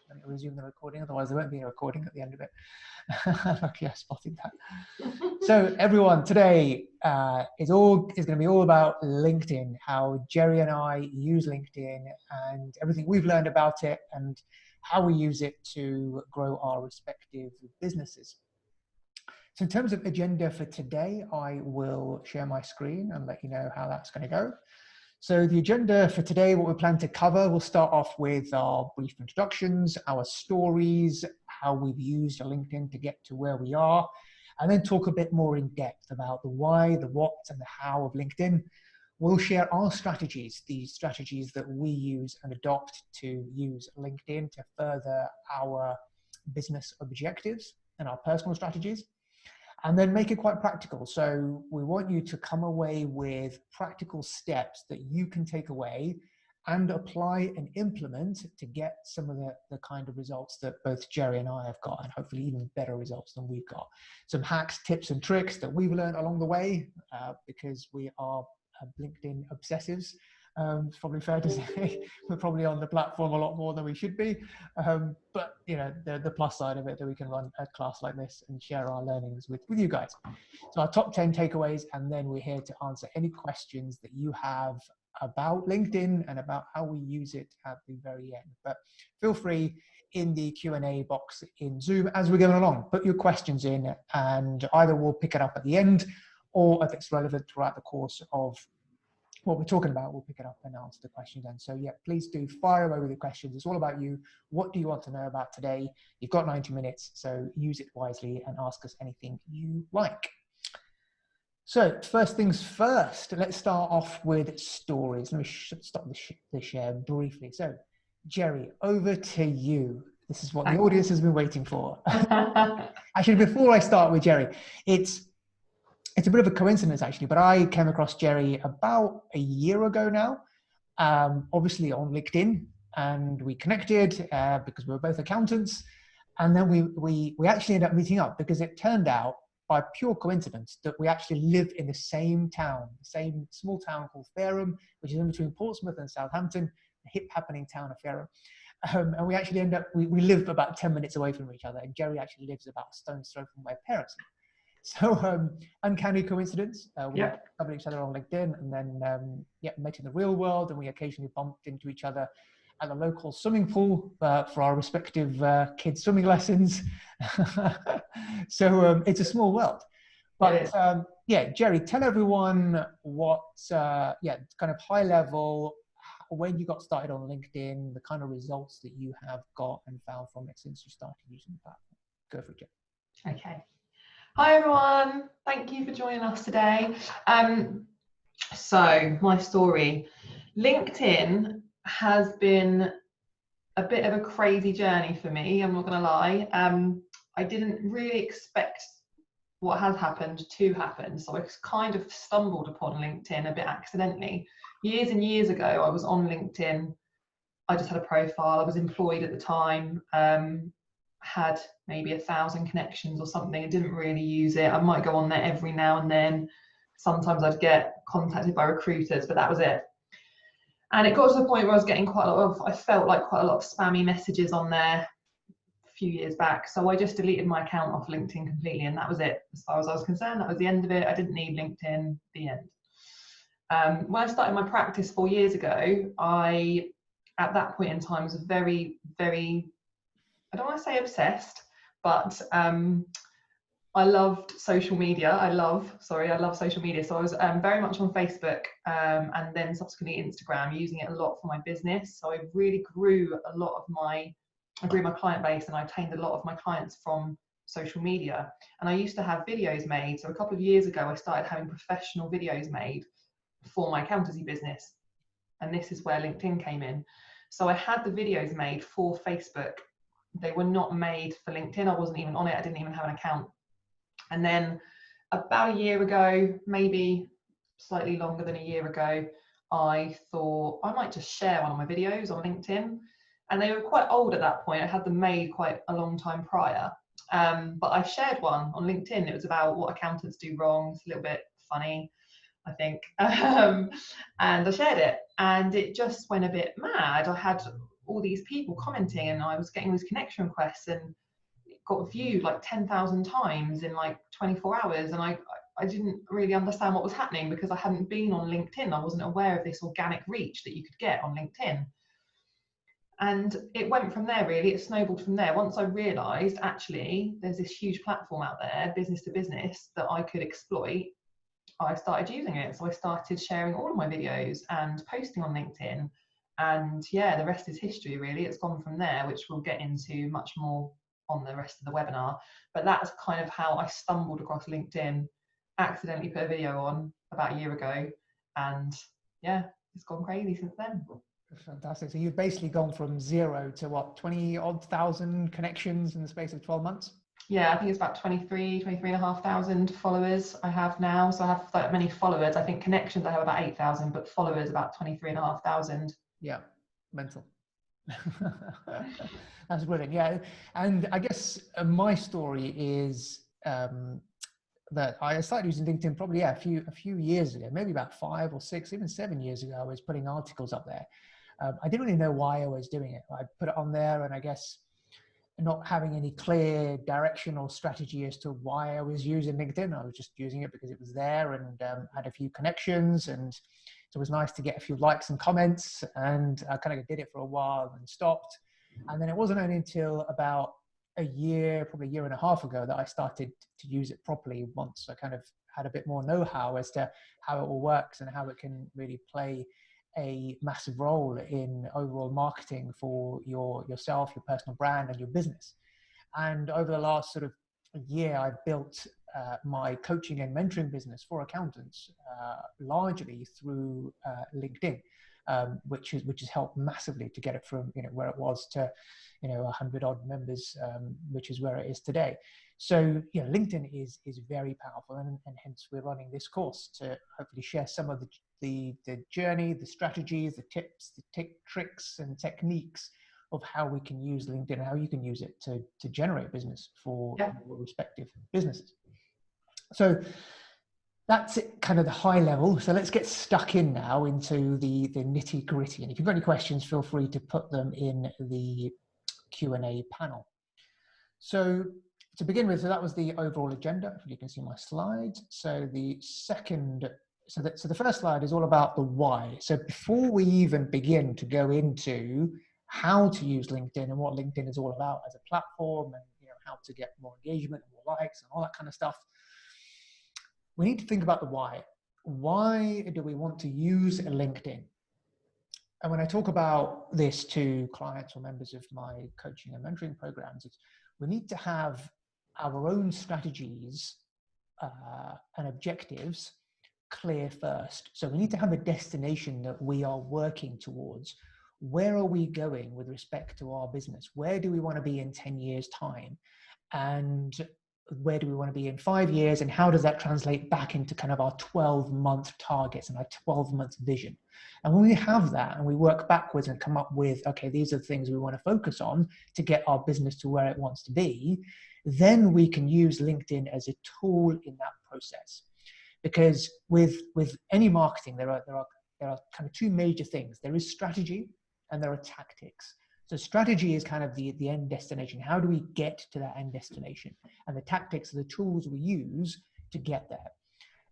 let me resume the recording, otherwise there won't be a recording at the end of it. Lucky I spotted that. So everyone, today is going to be all about LinkedIn, how Jeri and I use LinkedIn and everything we've learned about it and how we use it to grow our respective businesses. So in terms of agenda for today, I will share my screen and let you know how that's going to go. So the agenda for today, what we plan to cover, we'll start off with our brief introductions, our stories, how we've used LinkedIn to get to where we are, and then talk a bit more in depth about the why, the what, and the how of LinkedIn. We'll share our strategies, the strategies that we use and adopt to use LinkedIn to further our business objectives and our personal strategies. And then make it quite practical. So we want you to come away with practical steps that you can take away and apply and implement to get some of the kind of results that both Jeri and I have got, and hopefully even better results than we've got. Some hacks, tips, and tricks that we've learned along the way because we are LinkedIn obsessives. It's probably fair to say we're probably on the platform a lot more than we should be. But you know, the plus side of it, that we can run a class like this and share our learnings with you guys. So our top 10 takeaways, and then we're here to answer any questions that you have about LinkedIn and about how we use it at the very end. But feel free in the Q&A box in Zoom as we're going along, put your questions in, and either we'll pick it up at the end, or if it's relevant throughout the course of what we're talking about, we'll pick it up and answer the questions then. So yeah, please do fire away with the questions. It's all about you. What do you want to know about today? You've got 90 minutes, so use it wisely and ask us anything you like. So first things first, let's start off with stories. Let me stop the share briefly. So Jeri, over to you. This is what the audience has been waiting for. Actually, before I start with Jeri, it's a bit of a coincidence actually, but I came across Jeri about a year ago now, obviously on LinkedIn, and we connected because we were both accountants. And then we actually ended up meeting up because it turned out by pure coincidence that we actually live in the same town, the same small town called Fareham, which is in between Portsmouth and Southampton, the hip happening town of Fareham. And we actually we live about 10 minutes away from each other. And Jeri actually lives about a stone's throw from my parents. So uncanny coincidence. We discovered each other on LinkedIn, and then met in the real world, and we occasionally bumped into each other at the local swimming pool for our respective kids' swimming lessons. So it's a small world. But Jeri, tell everyone what, kind of high level, when you got started on LinkedIn, the kind of results that you have got and found from it since you started using the platform. Go for it, Jeri. Okay. Hi everyone, thank you for joining us today. So my story, LinkedIn has been a bit of a crazy journey for me, I'm not gonna lie. I didn't really expect what has happened to happen, so I kind of stumbled upon LinkedIn a bit accidentally. Years and years ago, I was on LinkedIn, I just had a profile, I was employed at the time, had maybe 1,000 connections or something and didn't really use it. I might go on there every now and then. Sometimes I'd get contacted by recruiters, but that was it. And it got to the point where I was getting I felt like quite a lot of spammy messages on there a few years back. So I just deleted my account off LinkedIn completely, and that was it. As far as I was concerned, that was the end of it. I didn't need LinkedIn, the end. When I started my practice 4 years ago, at that point in time was very, very, I don't want to say obsessed, but I loved social media. I love social media. So I was very much on Facebook and then subsequently Instagram, using it a lot for my business. So I really grew my client base, and I obtained a lot of my clients from social media. And I used to have videos made. So a couple of years ago, I started having professional videos made for my accountancy business. And this is where LinkedIn came in. So I had the videos made for Facebook. They were not made for LinkedIn. I wasn't even on it. I didn't even have an account. And then about a year ago, maybe slightly longer than a year ago, I thought I might just share one of my videos on LinkedIn. And they were quite old at that point. I had them made quite a long time prior. But I shared one on LinkedIn. It was about what accountants do wrong. It's a little bit funny, I think. And I shared it, and it just went a bit mad. I had all these people commenting, and I was getting these connection requests, and it got viewed like 10,000 times in like 24 hours. And I didn't really understand what was happening because I hadn't been on LinkedIn. I wasn't aware of this organic reach that you could get on LinkedIn. And it went from there, really. It snowballed from there. Once I realized, actually, there's this huge platform out there, business to business, that I could exploit, I started using it. So I started sharing all of my videos and posting on LinkedIn. And yeah, the rest is history, really. It's gone from there, which we'll get into much more on the rest of the webinar. But that's kind of how I stumbled across LinkedIn, accidentally put a video on about a year ago. And yeah, it's gone crazy since then. Fantastic. So you've basically gone from 0 to what, 20 odd thousand connections in the space of 12 months? Yeah, I think it's about 23,500 followers I have now. So I have that many followers. I think connections I have about 8,000, but followers about 23,500. Yeah, mental. That's brilliant. Yeah, and I guess my story is that I started using LinkedIn probably a few years ago, maybe about 5 or 6, even 7 years ago. I was putting articles up there. I didn't really know why I was doing it. I put it on there, and I guess not having any clear direction or strategy as to why I was using LinkedIn. I was just using it because it was there, and had a few connections, and so it was nice to get a few likes and comments. And I kind of did it for a while and stopped. And then it wasn't only until about a year, probably a year and a half ago, that I started to use it properly once I kind of had a bit more know-how as to how it all works and how it can really play a massive role in overall marketing for yourself, your personal brand, and your business. And over the last sort of year, I've built my coaching and mentoring business for accountants largely through LinkedIn, which has helped massively to get it from where it was to 100 odd members, which is where it is today. So LinkedIn is very powerful, and hence we're running this course to hopefully share some of the journey, the strategies, the tips, the tricks and techniques of how we can use LinkedIn and how you can use it to generate business for your respective businesses. So that's it, kind of the high level. So let's get stuck in now into the nitty gritty. And if you've got any questions, feel free to put them in the Q&A panel. So to begin with, so that was the overall agenda. You can see my slides. So the first slide is all about the why. So before we even begin to go into how to use LinkedIn and what LinkedIn is all about as a platform, and how to get more engagement and more likes and all that kind of stuff, we need to think about the why. Why do we want to use LinkedIn? And when I talk about this to clients or members of my coaching and mentoring programs, it's we need to have our own strategies and objectives clear first. So we need to have a destination that we are working towards. Where are we going with respect to our business? Where do we want to be in 10 years' time? And where do we want to be in 5 years? And how does that translate back into kind of our 12-month targets and our 12-month vision? And when we have that and we work backwards and come up with, okay, these are the things we want to focus on to get our business to where it wants to be, then we can use LinkedIn as a tool in that process. Because with any marketing, there are kind of two major things. There is strategy and there are tactics. So strategy is kind of the end destination. How do we get to that end destination? And the tactics are the tools we use to get there.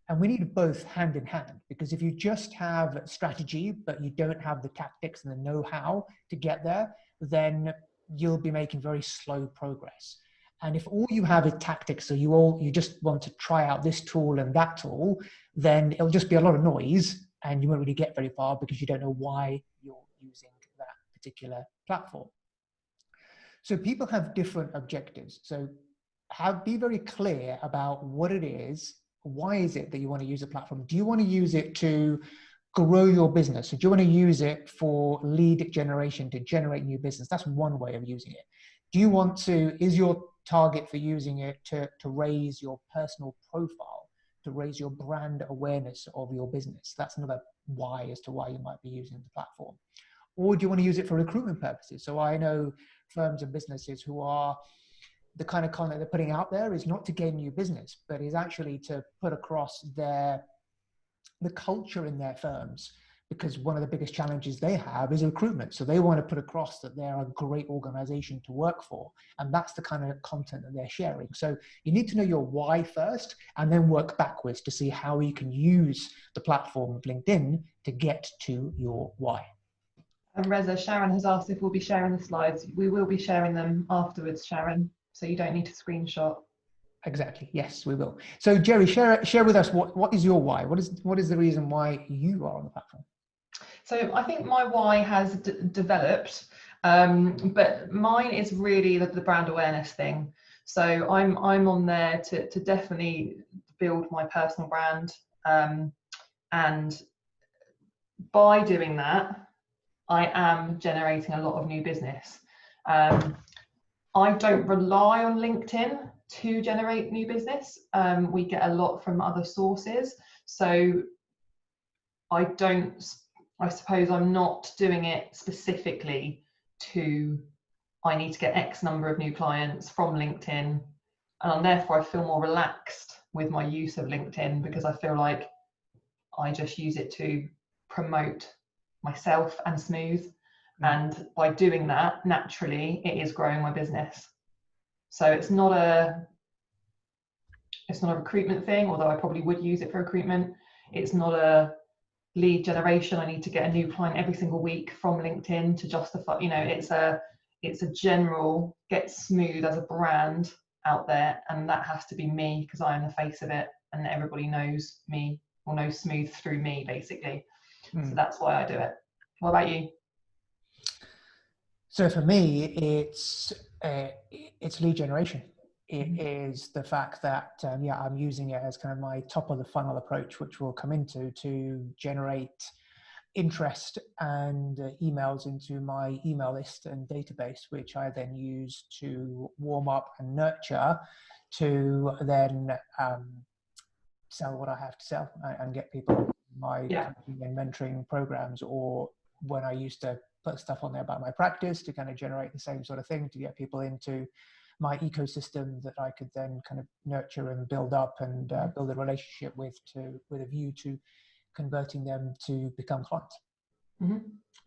And we need both hand in hand, because if you just have strategy, but you don't have the tactics and the know-how to get there, then you'll be making very slow progress. And if all you have is tactics, so you just want to try out this tool and that tool, then it'll just be a lot of noise and you won't really get very far because you don't know why you're using that particular platform. So people have different objectives. So be very clear about what it is. Why is it that you want to use a platform? Do you want to use it to grow your business? Do you want to use it for lead generation, to generate new business? That's one way of using it. Do you want to, is your target for using it to raise your personal profile, to raise your brand awareness of your business? That's another why as to why you might be using the platform. Or do you want to use it for recruitment purposes? So I know firms and businesses who are, the kind of content they're putting out there is not to gain new business, but is actually to put across the culture in their firms. because one of the biggest challenges they have is recruitment. So they want to put across that they're a great organization to work for. And that's the kind of content that they're sharing. So you need to know your why first, and then work backwards to see how you can use the platform of LinkedIn to get to your why. And Reza, Sharon has asked if we'll be sharing the slides. We will be sharing them afterwards, Sharon, so you don't need to screenshot. Exactly. Yes, we will. So Jeri, share with us what is your why? What is the reason why you are on the platform? So I think my why has developed, but mine is really the brand awareness thing. So I'm on there to definitely build my personal brand, and by doing that, I am generating a lot of new business. I don't rely on LinkedIn to generate new business. We get a lot from other sources. So I suppose I'm not doing it specifically to, I need to get X number of new clients from LinkedIn. And therefore I feel more relaxed with my use of LinkedIn, because I feel like I just use it to promote myself and Smooth. And by doing that, naturally, it is growing my business. So it's not a recruitment thing, although I probably would use it for recruitment. It's not a lead generation. I need to get a new client every single week from LinkedIn to justify, it's a general get Smooth as a brand out there. And that has to be me, because I am the face of it, and everybody knows me or knows Smooth through me, basically. So that's why I do it. What about you? So for me, it's lead generation. It is the fact that I'm using it as kind of my top of the funnel approach, which we'll come into, to generate interest and emails into my email list and database, which I then use to warm up and nurture to then sell what I have to sell and get people into my coaching and mentoring programs, or when I used to put stuff on there about my practice to kind of generate the same sort of thing, to get people into my ecosystem that I could then kind of nurture and build up and build a relationship with a view to converting them to become clients.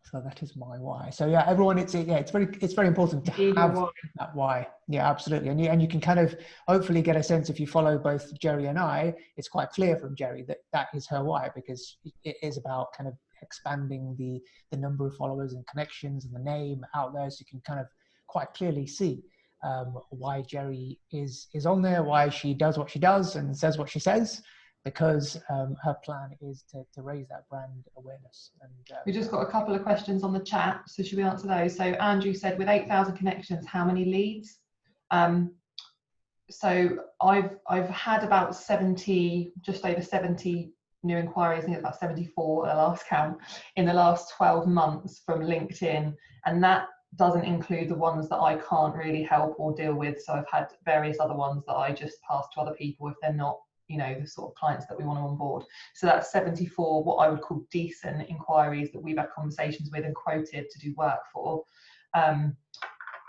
So that is my why. So yeah, everyone, it's very important to have that why. Yeah, absolutely. And you can kind of hopefully get a sense, if you follow both Jeri and I, it's quite clear from Jeri that is her why, because it is about kind of expanding the number of followers and connections and the name out there, so you can kind of quite clearly see why Jeri is on there, why she does what she does and says what she says, because her plan is to raise that brand awareness. And we just got a couple of questions on the chat, so should we answer those? So Andrew said, with 8,000 connections, how many leads? So I've had about 70, just over 70 new inquiries. I think it's about 74 at the last count in the last 12 months from LinkedIn, and that doesn't include the ones that I can't really help or deal with. So I've had various other ones that I just pass to other people if they're not, the sort of clients that we want to onboard. So that's 74 what I would call decent inquiries that we've had conversations with and quoted to do work for. And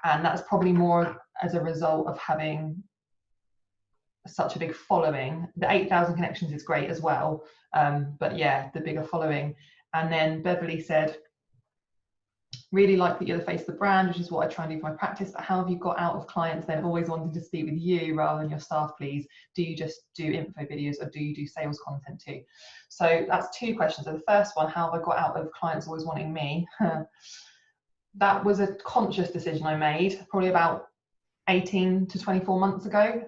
that's probably more as a result of having such a big following. The 8,000 connections is great as well, but yeah, the bigger following. And then Beverly said, really like that you're the face of the brand, which is what I try and do for my practice, but how have you got out of clients then always wanting to speak with you rather than your staff, please? Do you just do info videos, or do you do sales content too? So that's two questions. So the first one, how have I got out of clients always wanting me? That was a conscious decision I made probably about 18 to 24 months ago,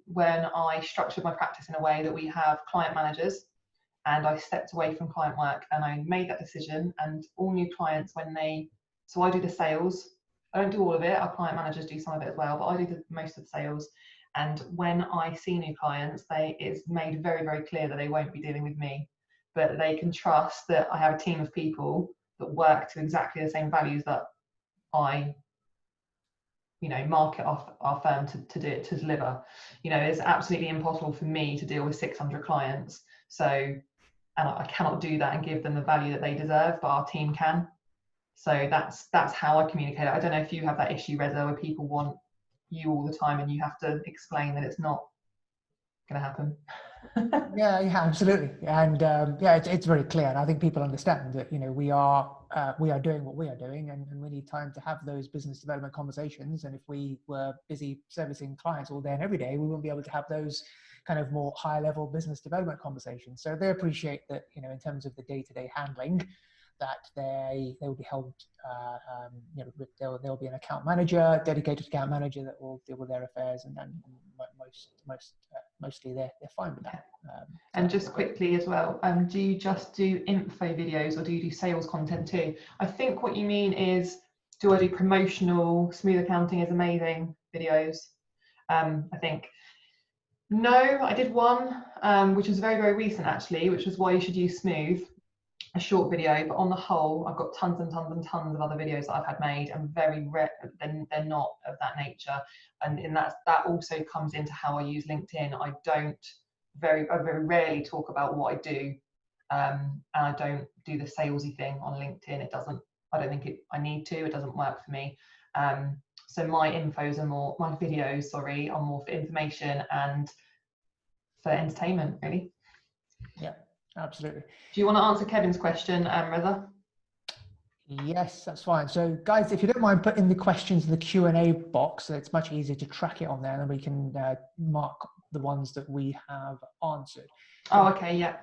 when I structured my practice in a way that we have client managers, and I stepped away from client work, and I made that decision. And all new clients, so I do the sales. I don't do all of it. Our client managers do some of it as well, but I do most of the sales. And when I see new clients, it's made very, very clear that they won't be dealing with me, but they can trust that I have a team of people that work to exactly the same values that I market our firm to deliver. It's absolutely impossible for me to deal with 600 clients. So, and I cannot do that and give them the value that they deserve, but our team can. So that's how I communicate. I don't know if you have that issue, Reza, where people want you all the time and you have to explain that it's not going to happen. Yeah, yeah, absolutely. And yeah, it's very clear. And I think people understand that, we are doing what we are doing, and we need time to have those business development conversations. And if we were busy servicing clients all day and every day, we wouldn't be able to have those kind of more high level business development conversations. So they appreciate that, in terms of the day-to-day handling, that they will be held, there'll be an account manager, dedicated account manager that will deal with their affairs, and then mostly they're fine with that. And just quickly as well, do you just do info videos, or do you do sales content too? I think what you mean is, do I do promotional, smooth accounting is amazing videos? I think. No, I did one, which was very, very recent actually, which was why you should use Smooth, a short video. But on the whole, I've got tons and tons and tons of other videos that I've had made, and very rare, they're not of that nature. And that also comes into how I use LinkedIn. I very rarely talk about what I do, and I don't do the salesy thing on LinkedIn. I don't think I need to. It doesn't work for me. So my videos, are more for information and for entertainment, really. Yeah, absolutely. Do you want to answer Kevin's question, Reza? Yes, that's fine. So guys, if you don't mind putting the questions in the Q&A box, so it's much easier to track it on there, and we can mark the ones that we have answered. Oh, okay, yeah.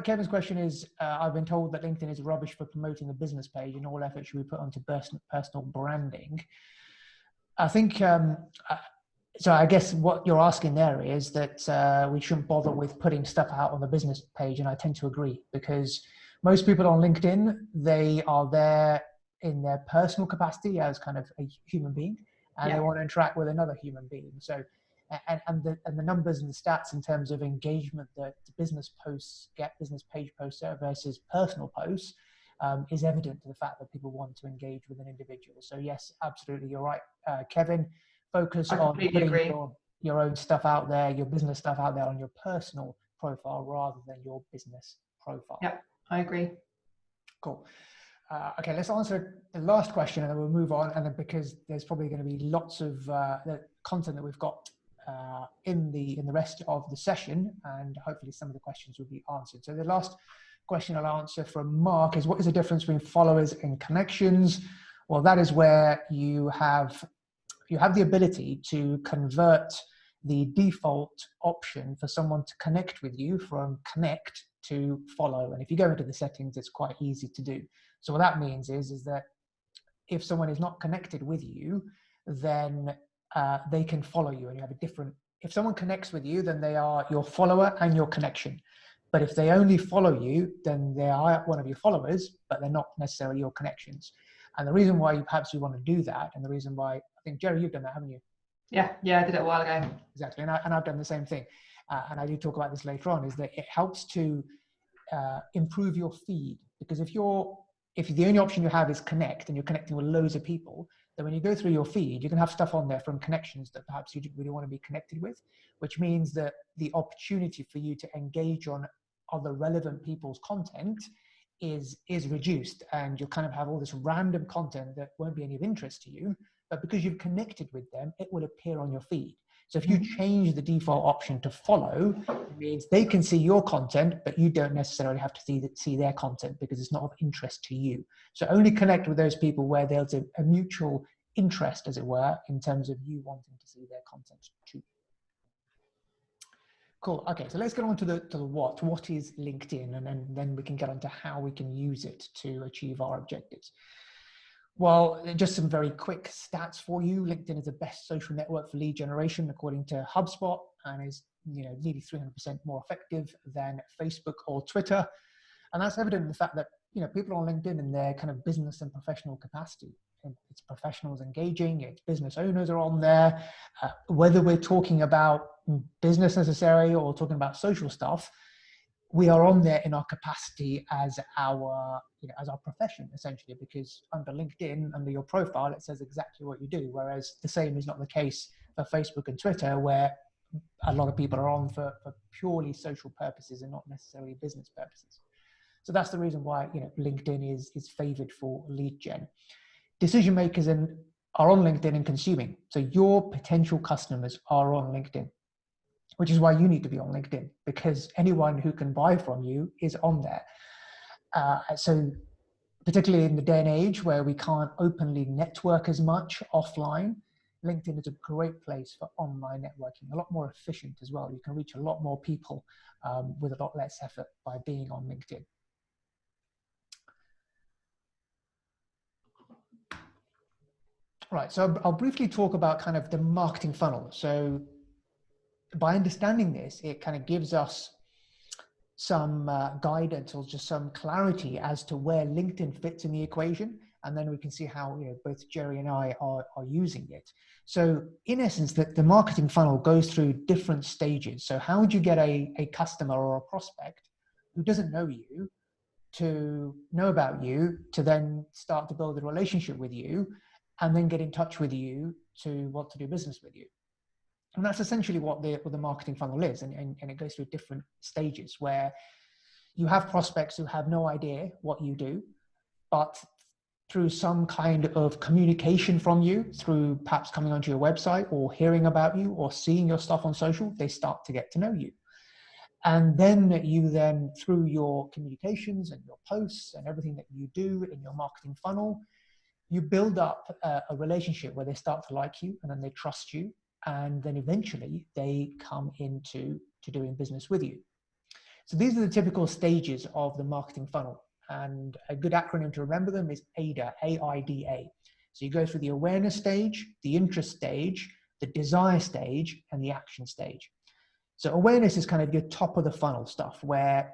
Kevin's question is, I've been told that LinkedIn is rubbish for promoting the business page, and all effort should be put onto personal branding. I think, so I guess what you're asking there is that we shouldn't bother with putting stuff out on the business page, and I tend to agree, because most people on LinkedIn, they are there in their personal capacity as kind of a human being, and they want to interact with another human being. So, and the numbers and the stats in terms of engagement that business posts get, business page posts versus personal posts, is evident to the fact that people want to engage with an individual. So yes, absolutely, you're right, Kevin. Focus on putting your own stuff out there, your business stuff out there on your personal profile rather than your business profile. Yeah, I agree. Cool. Okay, let's answer the last question and then we'll move on. And then, because there's probably going to be lots of the content that we've got in the rest of the session, and hopefully some of the questions will be answered. So the last question I'll answer from Mark is, what is the difference between followers and connections? Well, that is where you have the ability to convert the default option for someone to connect with you from connect to follow. And if you go into the settings, it's quite easy to do. So what that means is that if someone is not connected with you, then they can follow you, and you have a different, if someone connects with you, then they are your follower and your connection. But if they only follow you, then they are one of your followers, but they're not necessarily your connections. And the reason why perhaps you want to do that, and the reason why, I think, Jeri, you've done that, haven't you? Yeah, I did it a while ago. Exactly, and I've done the same thing. And I do talk about this later on, is that it helps to improve your feed. Because if the only option you have is connect, and you're connecting with loads of people, then when you go through your feed, you can have stuff on there from connections that perhaps you didn't really want to be connected with, which means that the opportunity for you to engage on other relevant people's content is reduced, and you'll kind of have all this random content that won't be any of interest to you, but because you've connected with them, it will appear on your feed. So if you change the default option to follow, it means they can see your content, but you don't necessarily have to see their content because it's not of interest to you. So only connect with those people where there's a mutual interest, as it were, in terms of you wanting to see their content too. Cool. Okay, so let's get on to the what. What is LinkedIn? And then we can get on to how we can use it to achieve our objectives. Well, just some very quick stats for you. LinkedIn is the best social network for lead generation, according to HubSpot, and is nearly 300% more effective than Facebook or Twitter. And that's evident in the fact that people on LinkedIn in their kind of business and professional capacity. It's professionals engaging, it's business owners are on there. Whether we're talking about business necessarily or talking about social stuff, we are on there in our capacity as our profession, essentially, because under LinkedIn, under your profile, it says exactly what you do. Whereas the same is not the case for Facebook and Twitter, where a lot of people are on for purely social purposes and not necessarily business purposes. So that's the reason why LinkedIn is favored for lead gen. Decision makers are on LinkedIn and consuming. So your potential customers are on LinkedIn. which is why you need to be on LinkedIn, because anyone who can buy from you is on there. So particularly in the day and age where we can't openly network as much offline, LinkedIn is a great place for online networking, a lot more efficient as well. You can reach a lot more people with a lot less effort by being on LinkedIn. Right, so I'll briefly talk about kind of the marketing funnel. So by understanding this, it kind of gives us some guidance or just some clarity as to where LinkedIn fits in the equation. And then we can see how, you know, both Jeri and I are using it. So in essence, the marketing funnel goes through different stages. So how would you get a customer or a prospect who doesn't know you to know about you, to then start to build a relationship with you, and then get in touch with you to want to do business with you? And that's essentially what the marketing funnel is. And it goes through different stages where you have prospects who have no idea what you do, but through some kind of communication from you, through perhaps coming onto your website or hearing about you or seeing your stuff on social, they start to get to know you. And then through your communications and your posts and everything that you do in your marketing funnel, you build up a relationship where they start to like you, and then they trust you, and then eventually they come into doing business with you. So these are the typical stages of the marketing funnel. And a good acronym to remember them is AIDA, A-I-D-A. So you go through the awareness stage, the interest stage, the desire stage, and the action stage. So awareness is kind of your top of the funnel stuff where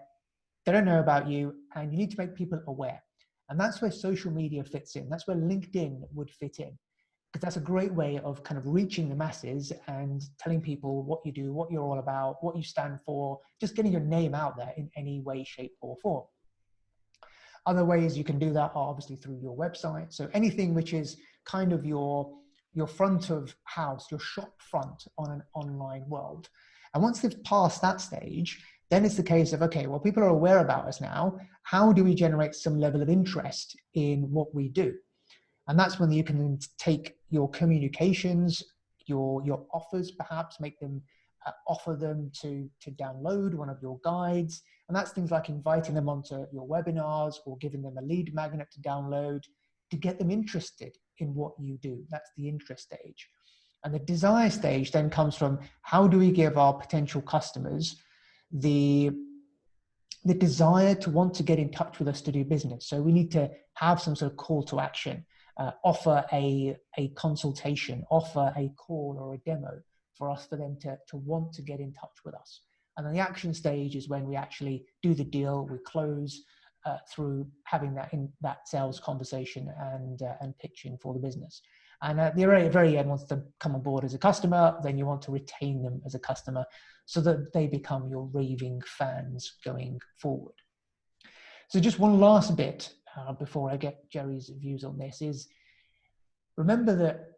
they don't know about you and you need to make people aware. And that's where social media fits in. That's where LinkedIn would fit in, because that's a great way of kind of reaching the masses and telling people what you do, what you're all about, what you stand for, just getting your name out there in any way, shape, or form. Other ways you can do that are obviously through your website. So anything which is kind of your front of house, your shop front on an online world. And once they've passed that stage, then it's the case of, okay, well, people are aware about us now. How do we generate some level of interest in what we do? And that's when you can take your communications, your offers, perhaps make them offer them to download one of your guides. And that's things like inviting them onto your webinars or giving them a lead magnet to download to get them interested in what you do. That's the interest stage. And the desire stage then comes from, how do we give our potential customers the desire to want to get in touch with us to do business? So we need to have some sort of call to action, offer a consultation, offer a call or a demo for them to want to get in touch with us. And then the action stage is when we actually do the deal, we close through having that sales conversation and pitching for the business. And at the very end, once they come on board as a customer, then you want to retain them as a customer so that they become your raving fans going forward. So just one last bit before I get Jeri's views on this is, remember that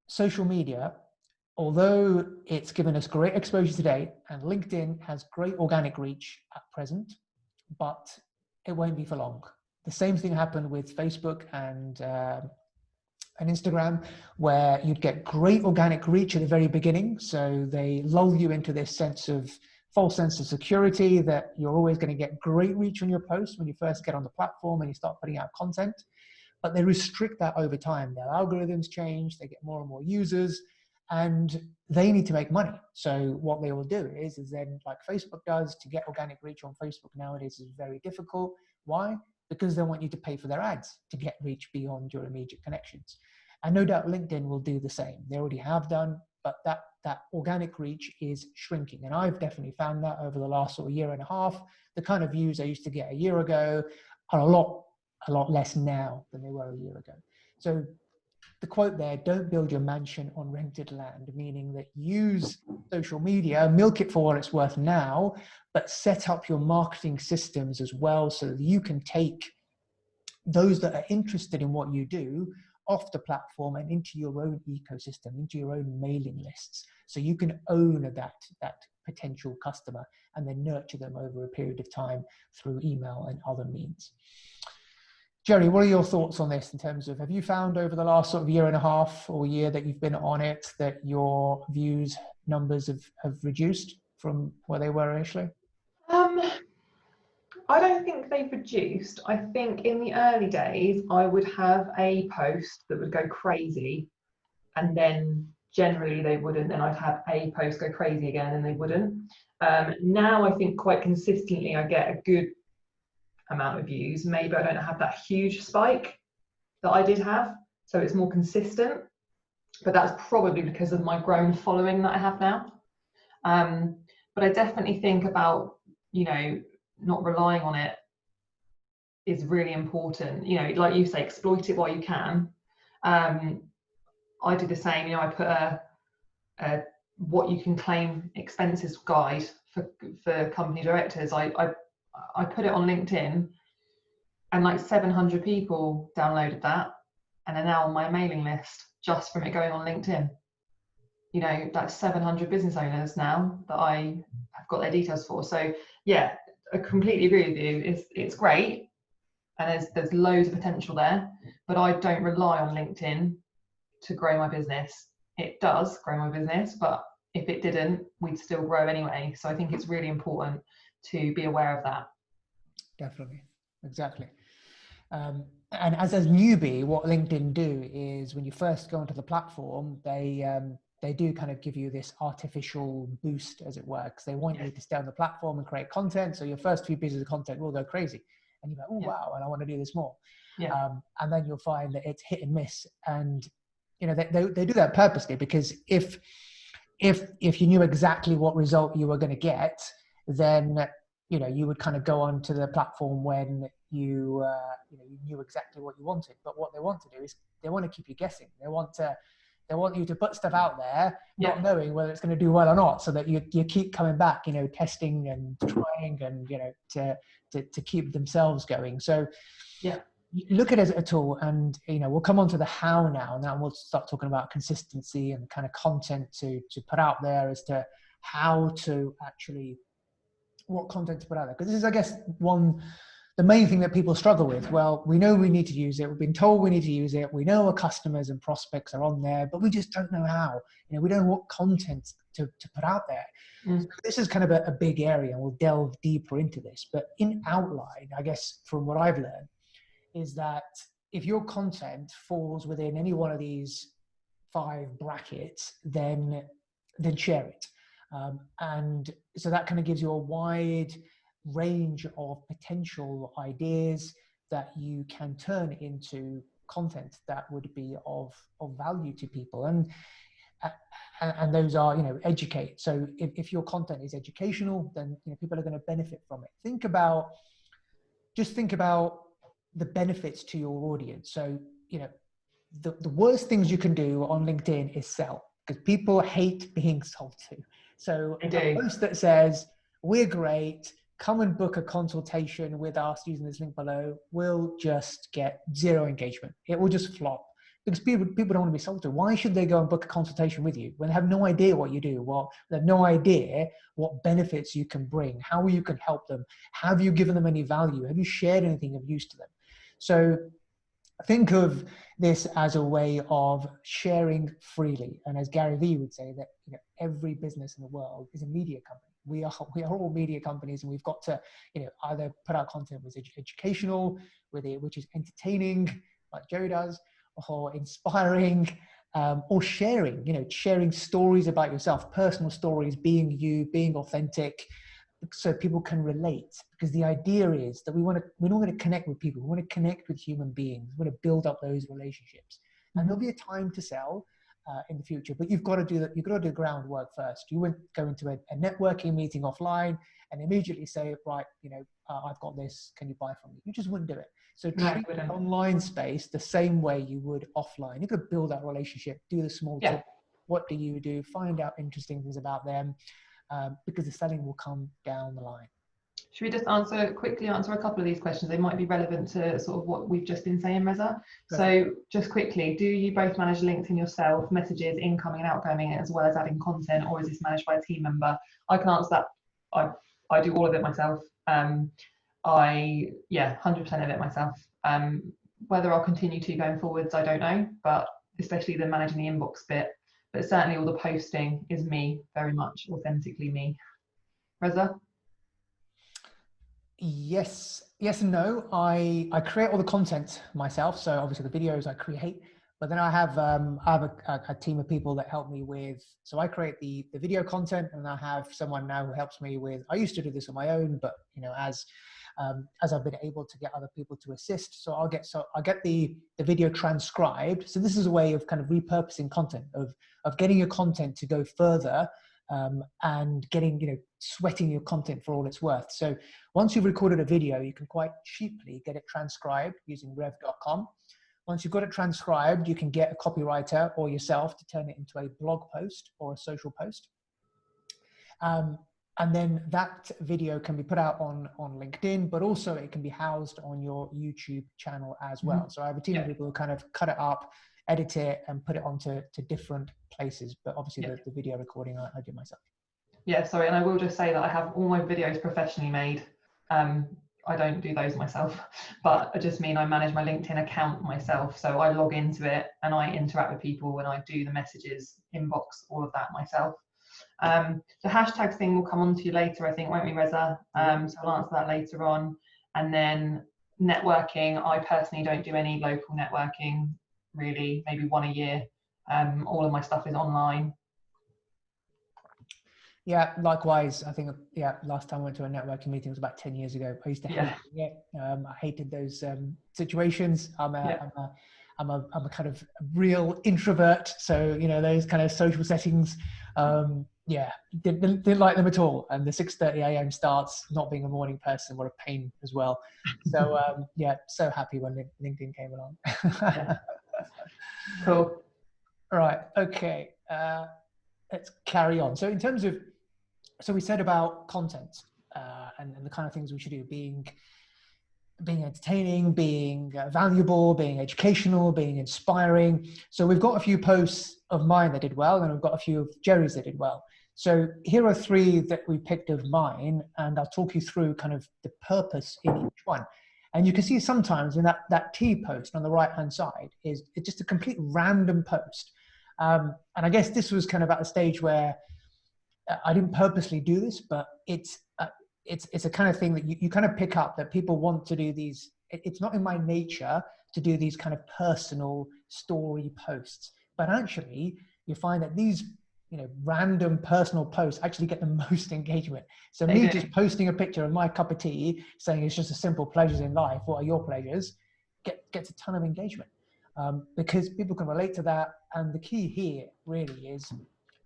social media, although it's given us great exposure today, and LinkedIn has great organic reach at present, but it won't be for long. The same thing happened with Facebook and Instagram, where you'd get great organic reach at the very beginning. So they lull you into this false sense of security that you're always going to get great reach on your posts when you first get on the platform and you start putting out content. But they restrict that over time. Their algorithms change, they get more and more users, and they need to make money. So what they will do is then, like Facebook does, to get organic reach on Facebook nowadays is very difficult. Why? Because they want you to pay for their ads to get reach beyond your immediate connections. And no doubt LinkedIn will do the same. They already have done, but that organic reach is shrinking. And I've definitely found that over the last sort of year and a half. The kind of views I used to get a year ago are a lot less now than they were a year ago. So the quote there, don't build your mansion on rented land, meaning that use social media, milk it for what it's worth now, but set up your marketing systems as well so that you can take those that are interested in what you do off the platform and into your own ecosystem, into your own mailing lists. So you can own that potential customer and then nurture them over a period of time through email and other means. Jeri, what are your thoughts on this in terms of, have you found over the last sort of year and a half or year that you've been on it that your views numbers have reduced from where they were initially? I don't think they've reduced. I think in the early days, I would have a post that would go crazy, and then generally they wouldn't. Then I'd have a post go crazy again, and they wouldn't. Now I think quite consistently I get a good amount of views. Maybe I don't have that huge spike that I did have, so it's more consistent. But that's probably because of my grown following that I have now. But I definitely think about, not relying on it is really important. Like you say, exploit it while you can. I do the same. I put a what you can claim expenses guide for company directors. I put it on LinkedIn, and like 700 people downloaded that, and are now on my mailing list just from it going on LinkedIn. That's 700 business owners now that I have got their details for. So yeah, I completely agree with you. It's great, and there's loads of potential there, but I don't rely on LinkedIn to grow my business. It does grow my business, but if it didn't, we'd still grow anyway. So I think it's really important to be aware of that. Definitely, exactly. And as a newbie, what LinkedIn do is when you first go onto the platform, they do kind of give you this artificial boost, as it works. They want you to stay on the platform and create content. So your first few pieces of content will go crazy. And you're like, oh, wow, and I want to do this more. And then you'll find that it's hit and miss. And, they do that purposely, because if you knew exactly what result you were going to get, then, you would kind of go onto the platform when you knew exactly what you wanted. But what they want to do is they want to keep you guessing. They want you to put stuff out there, not knowing whether it's going to do well or not, so that you keep coming back, testing and trying and, to keep themselves going. So look at it as a tool, and, we'll come on to the how now. Now we'll start talking about consistency and kind of content to put out there as to how to actually, what content to put out there. Because this is, I guess, the main thing that people struggle with. Well, we know we need to use it. We've been told we need to use it. We know our customers and prospects are on there, but we just don't know how. We don't know what content to put out there. So this is kind of a big area, and we'll delve deeper into this. But in outline, I guess, from what I've learned, is that if your content falls within any one of these 5 brackets, then share it. And so that kind of gives you a wide range of potential ideas that you can turn into content that would be of value to people. And those are, educate. So if your content is educational, then people are going to benefit from it. Think about the benefits to your audience. So, the worst things you can do on LinkedIn is sell, because people hate being sold to. So a post that says, we're great, come and book a consultation with us using this link below, will just get 0 engagement. It will just flop, because people don't want to be sold to. Why should they go and book a consultation with you when they have no idea what you do? Well, they have no idea what benefits you can bring, how you can help them. Have you given them any value? Have you shared anything of use to them? So think of this as a way of sharing freely. And as Gary Vee would say, that every business in the world is a media company. We are all media companies, and we've got to either put out content which is educational, which is entertaining, like Jeri does, or inspiring, or sharing stories about yourself, personal stories, being you, being authentic, so people can relate. Because the idea is that we don't want to connect with people. We want to connect with human beings. We want to build up those relationships. And there'll be a time to sell in the future, but you've got to do that. You've got to do groundwork first. You wouldn't go into a networking meeting offline and immediately say, right, I've got this, can you buy from me? You just wouldn't do it. So treat the online space the same way you would offline. You've got to build that relationship, do the small talk. What do you do? Find out interesting things about them, because the selling will come down the line. Should we just quickly answer a couple of these questions? They might be relevant to sort of what we've just been saying, Reza. So just quickly, do you both manage LinkedIn yourself, messages, incoming and outgoing, as well as adding content, or is this managed by a team member? I can answer that. I do all of it myself. yeah, 100% of it myself. Whether I'll continue to going forwards, I don't know, but especially the managing the inbox bit, but certainly all the posting is me, very much authentically me. Reza? Yes, yes and no. I create all the content myself, so obviously the videos I create, but then I have a team of people that help me with. So I create the video content, and I have someone now who helps me with. I used to do this on my own, but you know, as I've been able to get other people to assist, so I get the video transcribed. So this is a way of kind of repurposing content, of getting your content to go further, and getting, you know, sweating your content for all it's worth. So once you've recorded a video, you can quite cheaply get it transcribed using rev.com. Once you've got it transcribed, you can get a copywriter or yourself to turn it into a blog post or a social post. And then that video can be put out on LinkedIn, but also it can be housed on your YouTube channel as well. So I have a team of people who kind of cut it up, edit it, and put it onto different places. But obviously the video recording I do myself. Yeah, sorry, and I will just say that I have all my videos professionally made. I don't do those myself, but I just mean I manage my LinkedIn account myself. So I log into it and I interact with people and I do the messages, inbox, all of that myself. The hashtags thing will come on to you later, I think, won't we, Reza? So I'll answer that later on. And then networking, I personally don't do any local networking, really, maybe one a year. All of my stuff is online. Yeah, likewise. I think, yeah, last time I went to a networking meeting was about 10 years ago. I used to hate it. I hated those situations. I'm a kind of real introvert. So, you know, those kind of social settings, didn't like them at all. And the 6:30 a.m. starts, not being a morning person, what a pain as well. So, so happy when LinkedIn came along. Cool. All right. Okay. Let's carry on. So in terms of, so we said about content and the kind of things we should do, being entertaining, being valuable, being educational, being inspiring. So we've got a few posts of mine that did well, and we've got a few of Jeri's that did well. So here are 3 that we picked of mine, and I'll talk you through kind of the purpose in each one. And you can see sometimes in that T post on the right-hand side it's just a complete random post. And I guess this was kind of at a stage where I didn't purposely do this, but it's a kind of thing that you kind of pick up that people want to do these. It's not in my nature to do these kind of personal story posts, but actually you find that these, you know, random personal posts actually get the most engagement. So me just posting a picture of my cup of tea saying it's just a simple pleasures in life, what are your pleasures, gets a ton of engagement. Because people can relate to that. And the key here really is,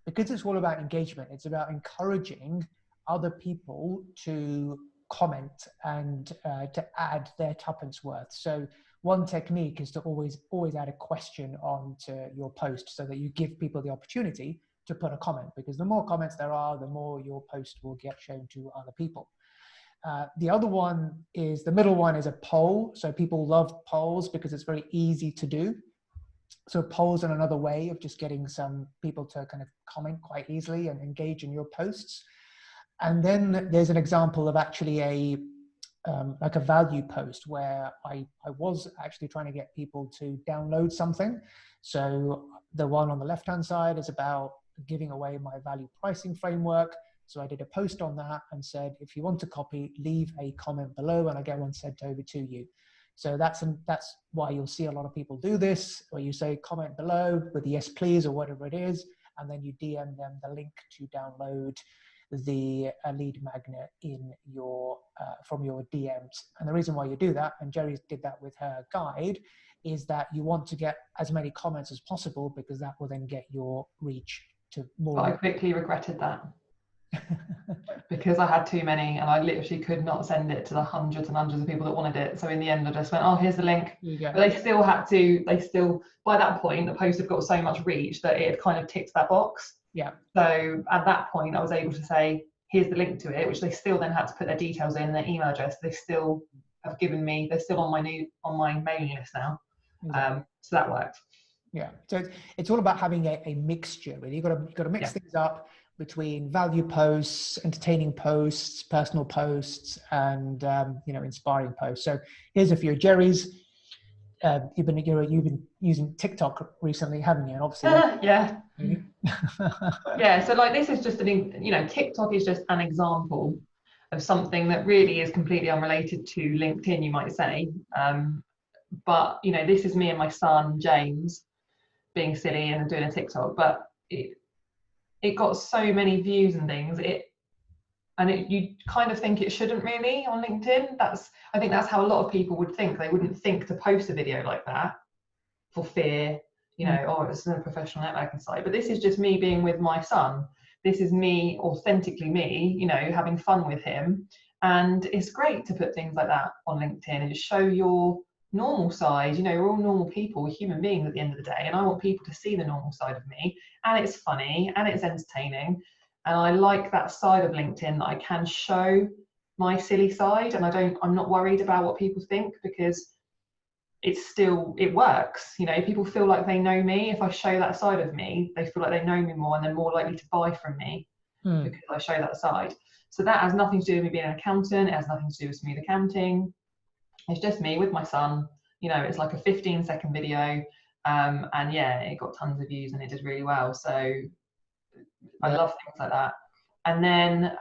because it's all about engagement, it's about encouraging other people to comment and to add their tuppence worth. So one technique is to always add a question onto your post so that you give people the opportunity to put a comment, because the more comments there are, the more your post will get shown to other people. The other one is, the middle one is a poll. So people love polls because it's very easy to do. So polls are another way of just getting some people to kind of comment quite easily and engage in your posts. And then there's an example of actually like a value post where I was actually trying to get people to download something. So the one on the left-hand side is about giving away my value pricing framework. So I did a post on that and said, if you want a copy, leave a comment below and I get one sent over to you. So that's why you'll see a lot of people do this, where you say comment below with the yes please or whatever it is, and then you DM them the link to download the lead magnet in your from your DMs. And the reason why you do that, and Jeri did that with her guide, is that you want to get as many comments as possible, because that will then get your reach to more. But I quickly regretted that. Because I had too many and I literally could not send it to the hundreds and hundreds of people that wanted it. So in the end I just went, oh, here's the link. But they still by that point the post had got so much reach that it had kind of ticked that box. Yeah. So at that point I was able to say, here's the link to it, which they still then had to put their details in, their email address. They still have given me, they're still on my mailing list now. So that worked. Yeah. So it's all about having a mixture, really. You've got to mix things up between value posts, entertaining posts, personal posts, and inspiring posts. So here's a few. Jeri's. You've been using TikTok recently, haven't you? And obviously, yeah. Yeah. So like, this is just TikTok is just an example of something that really is completely unrelated to LinkedIn, you might say. But this is me and my son James being silly and doing a TikTok, but it got so many views and things. You kind of think it shouldn't really on LinkedIn. I think that's how a lot of people would think. They wouldn't think to post a video like that for fear, oh, it's a professional networking site. But this is just me being with my son. This is me, authentically me, having fun with him. And it's great to put things like that on LinkedIn and just show your normal side. We're all normal people, we're human beings at the end of the day. And I want people to see the normal side of me. And it's funny and it's entertaining. And I like that side of LinkedIn, that I can show my silly side, and I'm not worried about what people think, because it works. People feel like they know me. If I show that side of me, they feel like they know me more, and they're more likely to buy from me because I show that side. So that has nothing to do with me being an accountant. It has nothing to do with smooth accounting. It's just me with my son. It's like a 15-second video. And yeah, it got tons of views and it did really well. So I love things like that. And then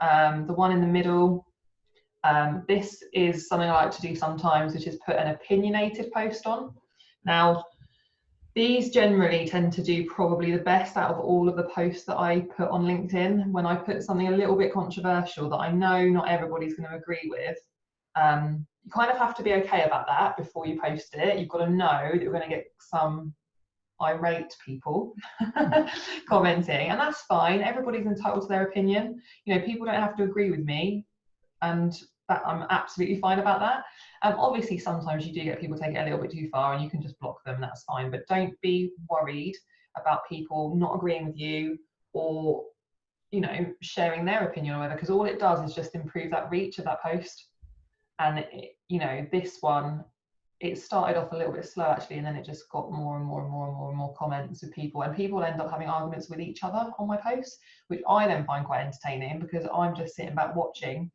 the one in the middle, this is something I like to do sometimes, which is put an opinionated post on. Now, these generally tend to do probably the best out of all of the posts that I put on LinkedIn. When I put something a little bit controversial that I know not everybody's going to agree with, you kind of have to be okay about that before you post it. You've got to know that you're going to get some irate people commenting, and that's fine. Everybody's entitled to their opinion. People don't have to agree with me, and that I'm absolutely fine about that. Obviously sometimes you do get people take it a little bit too far, and you can just block them, that's fine. But don't be worried about people not agreeing with you, or sharing their opinion or whatever, because all it does is just improve that reach of that post. And this one, it started off a little bit slow actually, and then it just got more and more and more and more and more comments with people, and people end up having arguments with each other on my posts, which I then find quite entertaining, because I'm just sitting back watching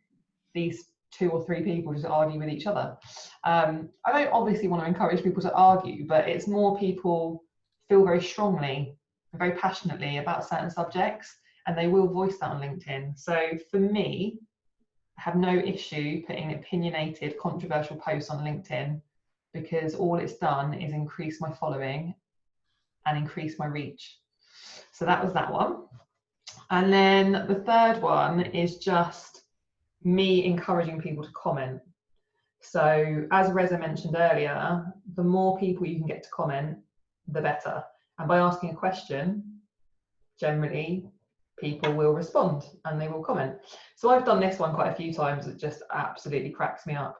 these 2 or 3 people just argue with each other. I don't obviously want to encourage people to argue, but it's more people feel very strongly, very passionately about certain subjects, and they will voice that on LinkedIn. So for me, I have no issue putting opinionated, controversial posts on LinkedIn, because all it's done is increase my following and increase my reach. So that was that one. And then the third one is just me encouraging people to comment. So as Reza mentioned earlier, the more people you can get to comment, the better. And by asking a question, generally people will respond and they will comment. So I've done this one quite a few times. It just absolutely cracks me up,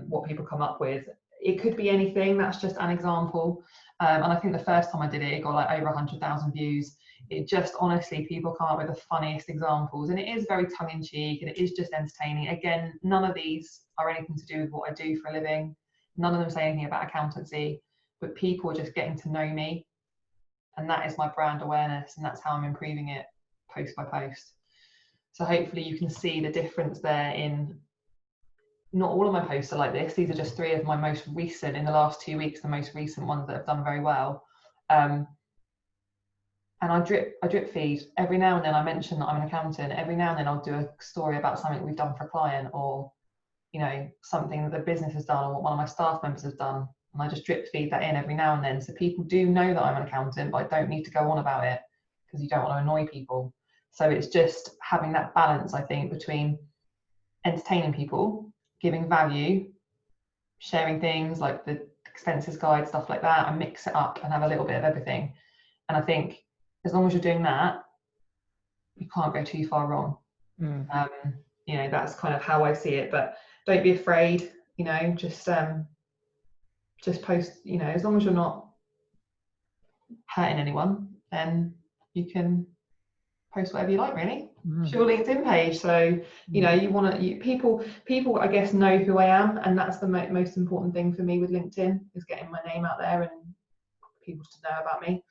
what people come up with. It could be anything. That's just an example. And I think the first time I did it, it got like over 100,000 views. It just, honestly, people come up with the funniest examples, and it is very tongue-in-cheek, and it is just entertaining. Again, none of these are anything to do with what I do for a living. None of them say anything about accountancy, but people are just getting to know me, and that is my brand awareness, and that's how I'm improving it post by post. So hopefully you can see the difference there. In not all of my posts are like this. These are just 3 of my most recent, in the last 2 weeks, the most recent ones that have done very well. And I drip feed. Every now and then I mention that I'm an accountant. Every now and then I'll do a story about something we've done for a client, or something that the business has done, or what one of my staff members has done. And I just drip feed that in every now and then, so people do know that I'm an accountant, but I don't need to go on about it, because you don't want to annoy people. So it's just having that balance, I think, between entertaining people, giving value, sharing things like the expenses guide, stuff like that, and mix it up and have a little bit of everything. And I think as long as you're doing that, you can't go too far wrong. That's kind of how I see it. But don't be afraid, just post, as long as you're not hurting anyone, then you can post whatever you like, really. It's your LinkedIn page, so people I guess know who I am, and that's the most important thing for me with LinkedIn, is getting my name out there and people to know about me.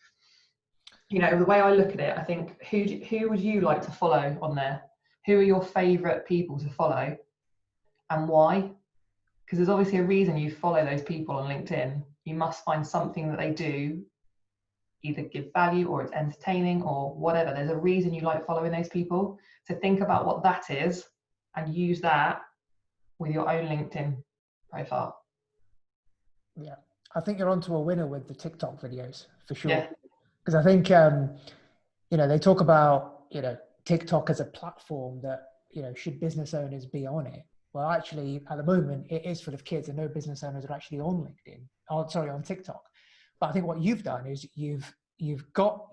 you know, the way I look at it, I think who would you like to follow on there? Who are your favourite people to follow, and why? Because there's obviously a reason you follow those people on LinkedIn. You must find something that they do either give value or it's entertaining or whatever. There's a reason you like following those people. So think about what that is and use that with your own LinkedIn profile. Yeah, I think you're onto a winner with the TikTok videos for sure. Yeah. Because I think, you know, they talk about, you know, TikTok as a platform that, you know, should business owners be on it? Well, actually, at the moment, it is full of kids and no business owners are actually on LinkedIn. Oh, sorry, on TikTok. But I think what you've done is you're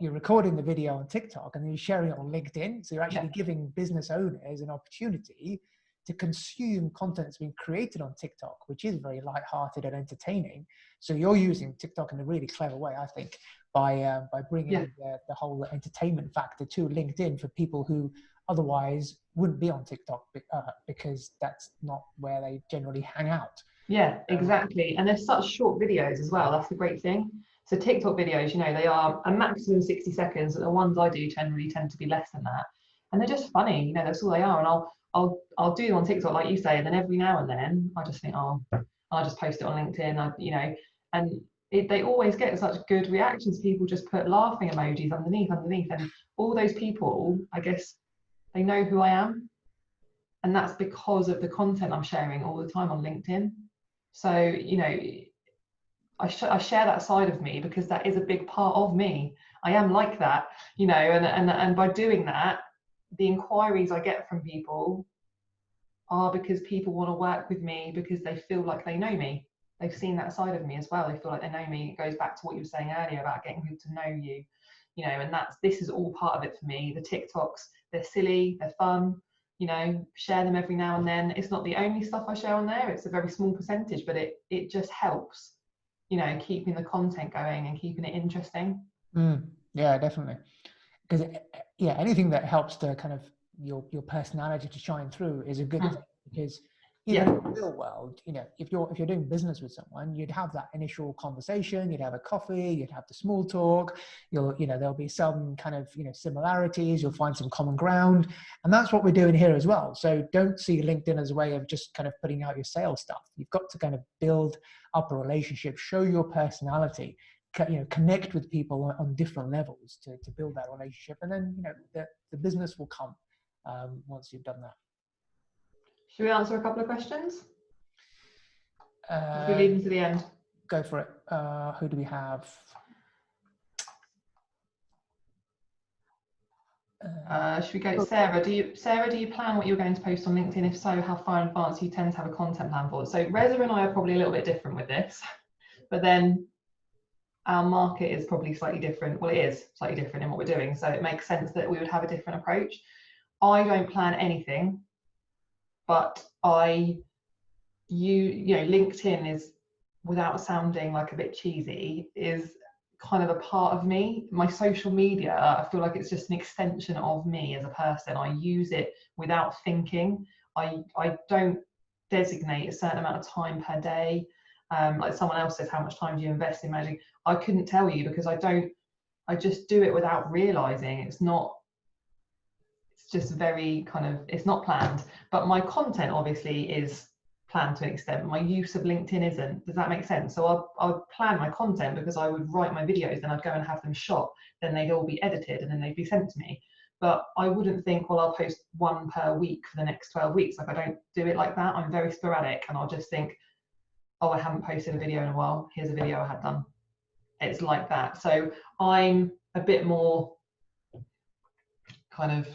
recording the video on TikTok and then you're sharing it on LinkedIn. So you're actually giving business owners an opportunity to consume content that's been created on TikTok, which is very lighthearted and entertaining. So you're using TikTok in a really clever way, I think, by bringing the whole entertainment factor to LinkedIn for people who otherwise wouldn't be on TikTok because that's not where they generally hang out. Yeah, exactly. And they're such short videos as well. That's the great thing. So TikTok videos, you know, they are a maximum 60 seconds, but the ones I do generally tend to be less than that. And they're just funny, you know, that's all they are. And I'll do them on TikTok, like you say, and then every now and then I just think, oh, I'll just post it on LinkedIn, you know, and they always get such good reactions. People just put laughing emojis underneath, and all those people, I guess, they know who I am. And that's because of the content I'm sharing all the time on LinkedIn. So, you know, I share that side of me because that is a big part of me. I am like that, you know, and by doing that, the inquiries I get from people are because people want to work with me because they feel like they know me. They've seen that side of me as well. They feel like they know me. It goes back to what you were saying earlier about getting people to know you, you know, and this is all part of it for me. The TikToks, they're silly, they're fun, you know, share them every now and then. It's not the only stuff I share on there. It's a very small percentage, but it just helps, you know, keeping the content going and keeping it interesting. Yeah, definitely. Because yeah, anything that helps to kind of your personality to shine through is a good thing. Because even in the real world, you know, if you're doing business with someone, you'd have that initial conversation, you'd have a coffee, you'd have the small talk, you know, there'll be some kind of, you know, similarities, you'll find some common ground, and that's what we're doing here as well. So don't see LinkedIn as a way of just kind of putting out your sales stuff. You've got to kind of build up a relationship, show your personality, you know, connect with people on different levels to build that relationship, and then, you know, the business will come once you've done that. Should we answer a couple of questions? Or should we leave them to the end? Go for it. Who do we have? Should we go, Sarah? Do you plan what you're going to post on LinkedIn? If so, how far in advance do you tend to have a content plan for it? So Reza and I are probably a little bit different with this, but then our market is probably slightly different. Well, it is slightly different in what we're doing, so it makes sense that we would have a different approach. I don't plan anything, but you know, LinkedIn is, without sounding like a bit cheesy, is kind of a part of me. My social media, I feel like it's just an extension of me as a person. I use it without thinking. I don't designate a certain amount of time per day. Like someone else says, how much time do you invest in managing? I couldn't tell you because I just do it without realizing. It's just very kind of, it's not planned, but my content obviously is planned to an extent. My use of LinkedIn isn't. Does that make sense? So I'll plan my content because I would write my videos, then I'd go and have them shot, then they'd all be edited and then they'd be sent to me. But I wouldn't think, well, I'll post one per week for the next 12 weeks. Like, I don't do it like that. I'm very sporadic, and I'll just think, oh, I haven't posted a video in a while. Here's a video I had done. It's like that. So I'm a bit more kind of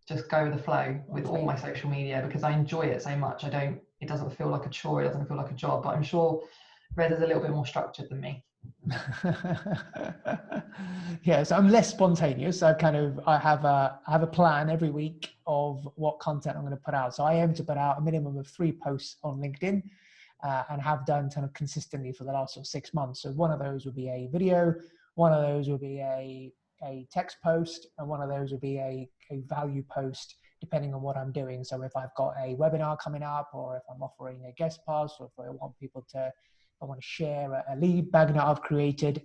just go with the flow with all my social media because I enjoy it so much. It doesn't feel like a chore, it doesn't feel like a job, but I'm sure Reza's a little bit more structured than me. Yeah, so I'm less spontaneous. I have a plan every week of what content I'm going to put out. So I aim to put out a minimum of 3 posts on LinkedIn, and have done kind of consistently for the last sort of 6 months. So one of those would be a video, one of those would be a text post, and one of those would be a value post, depending on what I'm doing. So if I've got a webinar coming up, or if I'm offering a guest pass, or if I want people to I want to share a lead magnet I've created,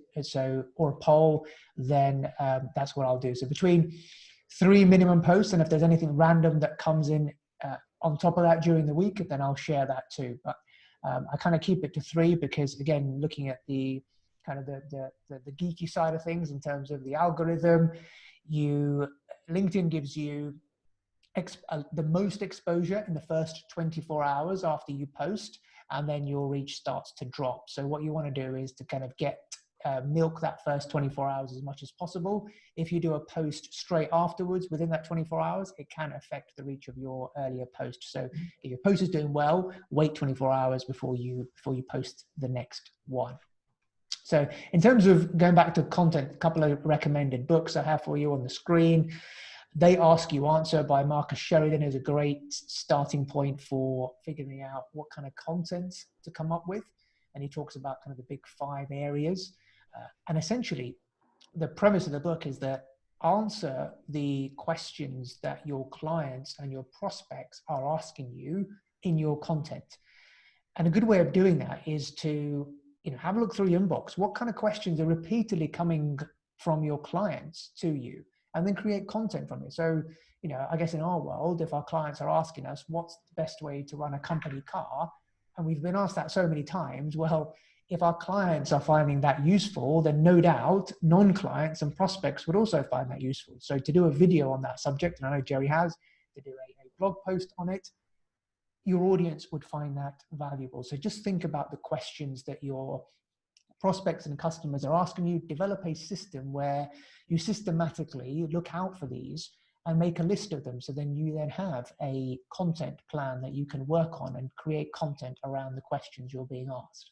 or a poll, then that's what I'll do. So between 3 minimum posts, and if there's anything random that comes in on top of that during the week, then I'll share that too. But I kind of keep it to 3 because, again, looking at the kind of the geeky side of things in terms of the algorithm, LinkedIn gives you the most exposure in the first 24 hours after you post, and then your reach starts to drop. So what you want to do is to kind of milk that first 24 hours as much as possible. If you do a post straight afterwards within that 24 hours, it can affect the reach of your earlier post. So if your post is doing well, wait 24 hours before you post the next one. So in terms of going back to content, a couple of recommended books I have for you on the screen. They Ask You Answer by Marcus Sheridan is a great starting point for figuring out what kind of content to come up with. And he talks about kind of the big 5 areas. And essentially, the premise of the book is that answer the questions that your clients and your prospects are asking you in your content. And a good way of doing that is to have a look through your inbox. What kind of questions are repeatedly coming from your clients to you? And then create content from it. So, I guess in our world, if our clients are asking us, what's the best way to run a company car? And we've been asked that so many times, well, if our clients are finding that useful, then no doubt non-clients and prospects would also find that useful. So to do a video on that subject, and I know Jeri has, to do a blog post on it, your audience would find that valuable. So just think about the questions that your prospects and customers are asking you. Develop a system where you systematically look out for these and make a list of them. So then you have a content plan that you can work on and create content around the questions you're being asked.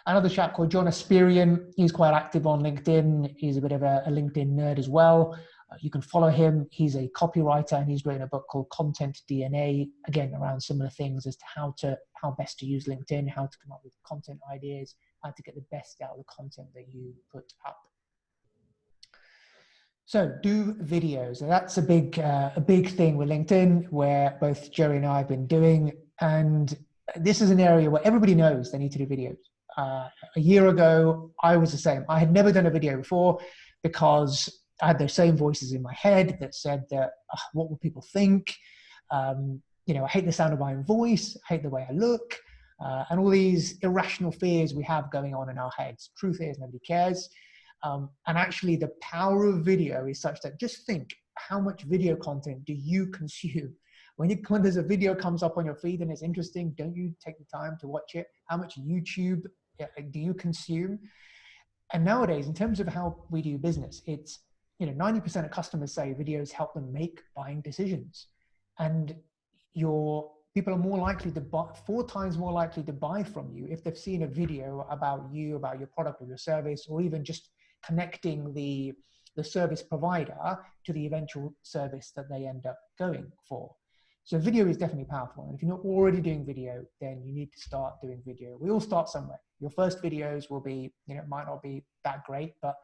Another chap called John Asperian, he's quite active on LinkedIn. He's a bit of a LinkedIn nerd as well. You can follow him. He's a copywriter and he's written a book called Content DNA, again, around similar things as to how best to use LinkedIn, how to come up with content ideas, how to get the best out of the content that you put up. So do videos. And that's a big thing with LinkedIn, where both Jeri and I have been doing. And this is an area where everybody knows they need to do videos. A year ago, I was the same. I had never done a video before because I had those same voices in my head that said that, what will people think? I hate the sound of my own voice. I hate the way I look. And all these irrational fears we have going on in our heads. Truth is, nobody cares. And actually, the power of video is such that just think, how much video content do you consume? When there's a video comes up on your feed and it's interesting, don't you take the time to watch it? How much YouTube do you consume? And nowadays, in terms of how we do business, it's 90% of customers say videos help them make buying decisions. And people are more likely to buy, 4 times more likely to buy from you if they've seen a video about you, about your product or your service, or even just connecting the service provider to the eventual service that they end up going for. So video is definitely powerful. And if you're not already doing video, then you need to start doing video. We all start somewhere. Your first videos will be, might not be that great, but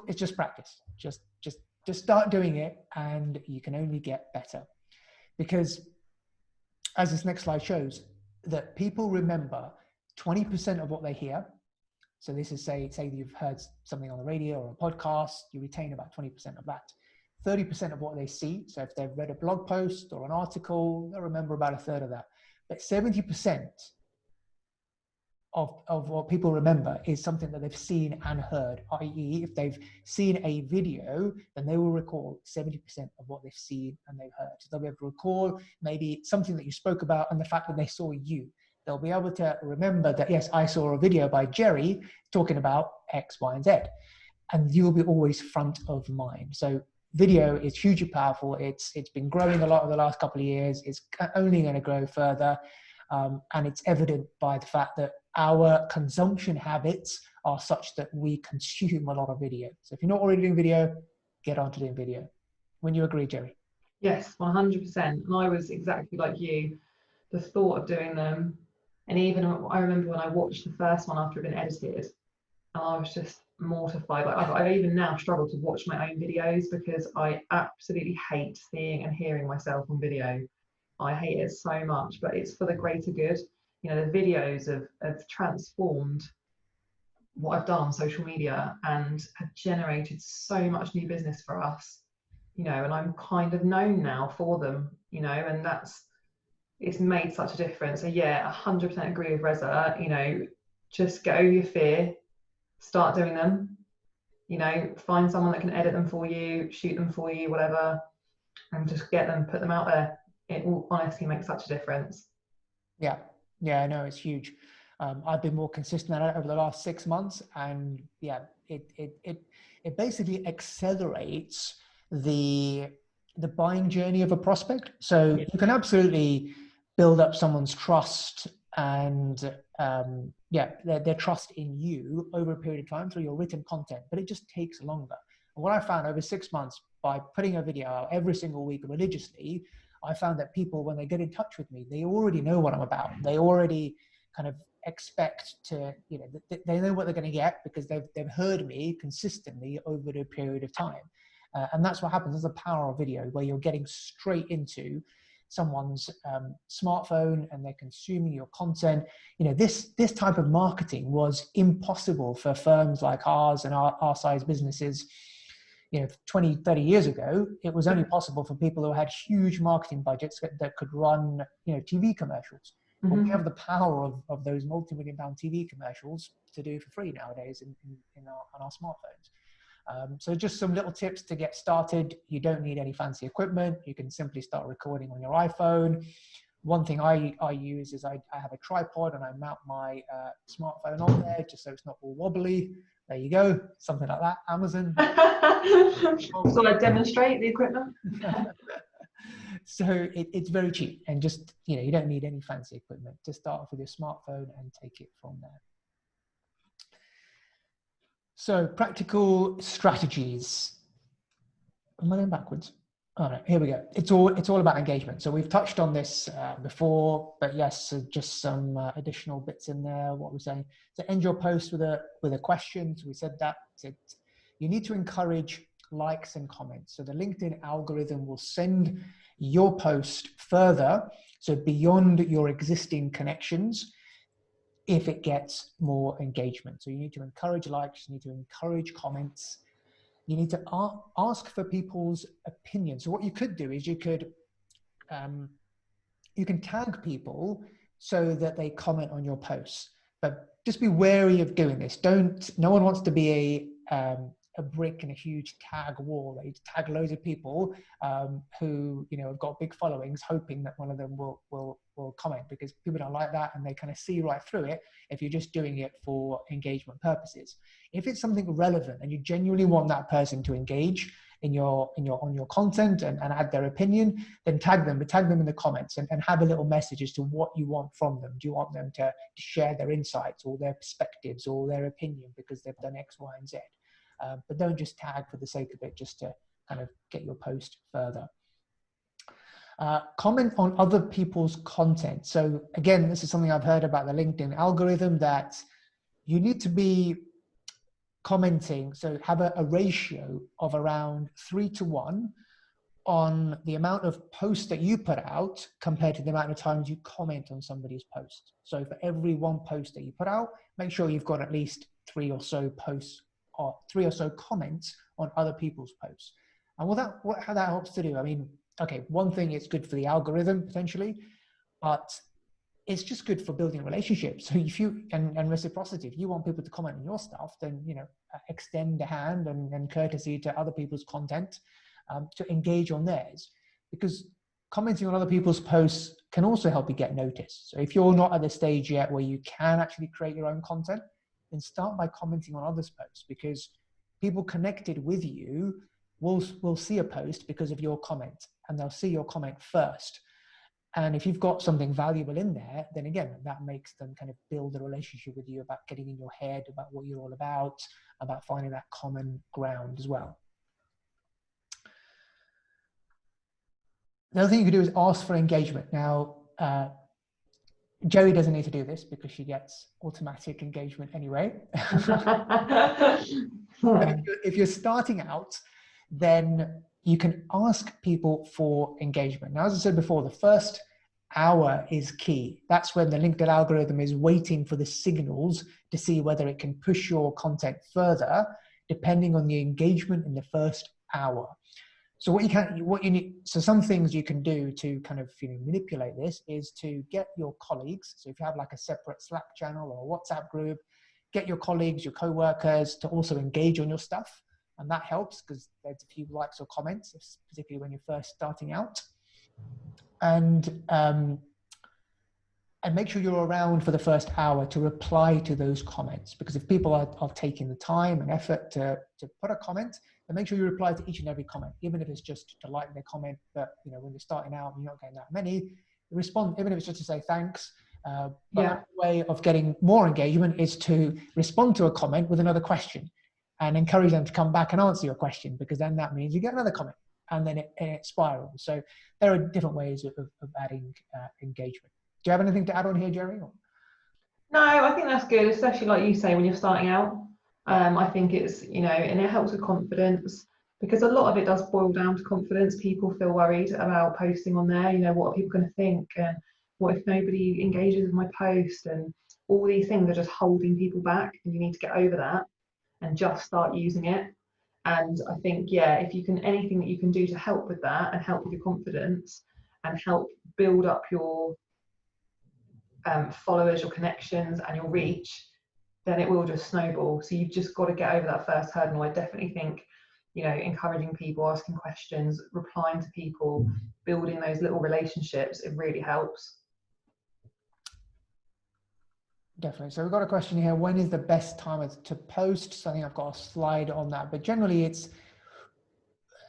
it's just practice. Just start doing it and you can only get better. Because as this next slide shows, that people remember 20% of what they hear. So this is say that you've heard something on the radio or a podcast, you retain about 20% of that. 30% of what they see. So if they've read a blog post or an article, they'll remember about a third of that. But 70% of what people remember is something that they've seen and heard, i.e. if they've seen a video, then they will recall 70% of what they've seen and they've heard. So they'll be able to recall maybe something that you spoke about and the fact that they saw you. They'll be able to remember that, yes, I saw a video by Jeri talking about X, Y, and Z. And you'll be always front of mind. So video is hugely powerful. It's been growing a lot in the last couple of years. It's only going to grow further. And it's evident by the fact that our consumption habits are such that we consume a lot of video. So if you're not already doing video, get on to doing video. Wouldn't you agree, Jeri? Yes, 100%. And I was exactly like you. The thought of doing them, and even I remember when I watched the first one after it had been edited, and I was just mortified. Like I even now struggle to watch my own videos because I absolutely hate seeing and hearing myself on video. I hate it so much, but it's for the greater good. you know, the videos have transformed what I've done on social media and have generated so much new business for us, you know, and I'm kind of known now for them, you know, and it's made such a difference. So yeah, 100% agree with Reza, you know, just get over your fear, start doing them, you know, find someone that can edit them for you, shoot them for you, whatever, and just get them, put them out there. It will honestly make such a difference. Yeah, yeah, I know it's huge. I've been more consistent at it over the last 6 months, and yeah, it basically accelerates the buying journey of a prospect. So you can absolutely build up someone's trust and yeah, their trust in you over a period of time through your written content, but it just takes longer. And what I found over 6 months by putting a video out every single week religiously, I found that people, when they get in touch with me, they already know what I'm about. They already kind of expect to, you know, they know what they're going to get because they've heard me consistently over a period of time. And that's what happens. There's a power of video where you're getting straight into someone's smartphone and they're consuming your content. You know, this type of marketing was impossible for firms like ours and our size businesses. You know, 20, 30 years ago, it was only possible for people who had huge marketing budgets that could run, you know, TV commercials. But we have the power of those multi-million-pound TV commercials to do for free nowadays on our smartphones. So just some little tips to get started. You don't need any fancy equipment. You can simply start recording on your iPhone. One thing I use is I have a tripod and I mount my smartphone on there just so it's not all wobbly. There you go, something like that. Amazon. So I demonstrate the equipment. So it's very cheap, and just, you know, you don't need any fancy equipment. Just start off with your smartphone and take it from there. So practical strategies. Am I going backwards? All right, here we go. It's all about engagement. So we've touched on this before, but yes, so just some additional bits in there. What we're saying. So end your post with a question. So we said that. So you need to encourage likes and comments. So the LinkedIn algorithm will send your post further, so beyond your existing connections, if it gets more engagement. So you need to encourage likes, you need to encourage comments, you need to ask for people's opinions. So what you could do is you can tag people so that they comment on your posts, but just be wary of doing this. No one wants to be a brick in a huge tag wall. They tag loads of people who, you know, have got big followings, hoping that one of them will comment, because people don't like that and they kind of see right through it if you're just doing it for engagement purposes. If it's something relevant and you genuinely want that person to engage on your content and add their opinion, then tag them in the comments and have a little message as to what you want from them. Do you want them to share their insights or their perspectives or their opinion because they've done X, Y, and Z? But don't just tag for the sake of it, just to kind of get your post further. Comment on other people's content. So again, this is something I've heard about the LinkedIn algorithm, that you need to be commenting, so have a ratio of around 3:1 on the amount of posts that you put out compared to the amount of times you comment on somebody's post. So for every one post that you put out, make sure you've got at least 3 or so posts or 3 or so comments on other people's posts. And how that helps to do, I mean, okay, one thing, it's good for the algorithm potentially, but it's just good for building relationships. So if you, and reciprocity, if you want people to comment on your stuff, then, you know, extend a hand and courtesy to other people's content to engage on theirs, because commenting on other people's posts can also help you get noticed. So if you're not at the stage yet where you can actually create your own content, then start by commenting on others' posts, because people connected with you will see a post because of your comment, and they'll see your comment first. And if you've got something valuable in there, then again, that makes them kind of build a relationship with you, about getting in your head, about what you're all about finding that common ground as well. The other thing you can do is ask for engagement. Now, Jeri doesn't need to do this because she gets automatic engagement anyway. If you're starting out, then you can ask people for engagement. Now, as I said before, the first hour is key. That's when the LinkedIn algorithm is waiting for the signals to see whether it can push your content further, depending on the engagement in the first hour. So what you need, so some things you can do to kind of manipulate this is to get your colleagues. So if you have like a separate Slack channel or a WhatsApp group, get your colleagues, your co-workers to also engage on your stuff. And that helps because there's a few likes or comments, particularly when you're first starting out. And make sure you're around for the first hour to reply to those comments, because if people are taking the time and effort to put a comment, then make sure you reply to each and every comment, even if it's just to like their comment. But when you're starting out and you're not getting that many, respond, even if it's just to say thanks. But a way of getting more engagement is to respond to a comment with another question and encourage them to come back and answer your question, because then that means you get another comment and then it spirals. So there are different ways of adding engagement. Do you have anything to add on here, Jeri? No, I think that's good, especially like you say, when you're starting out. I think it's, and it helps with confidence, because a lot of it does boil down to confidence. People feel worried about posting on there. What are people going to think? And what if nobody engages with my post? And all these things are just holding people back, and you need to get over that and just start using it. And I think, if you can, anything that you can do to help with that and help with your confidence and help build up your followers, your connections, and your reach, then it will just snowball. So you've just got to get over that first hurdle. I definitely think, encouraging people, asking questions, replying to people, building those little relationships, it really helps. Definitely. So we've got a question here. When is the best time to post? So I think I've got a slide on that, but generally it's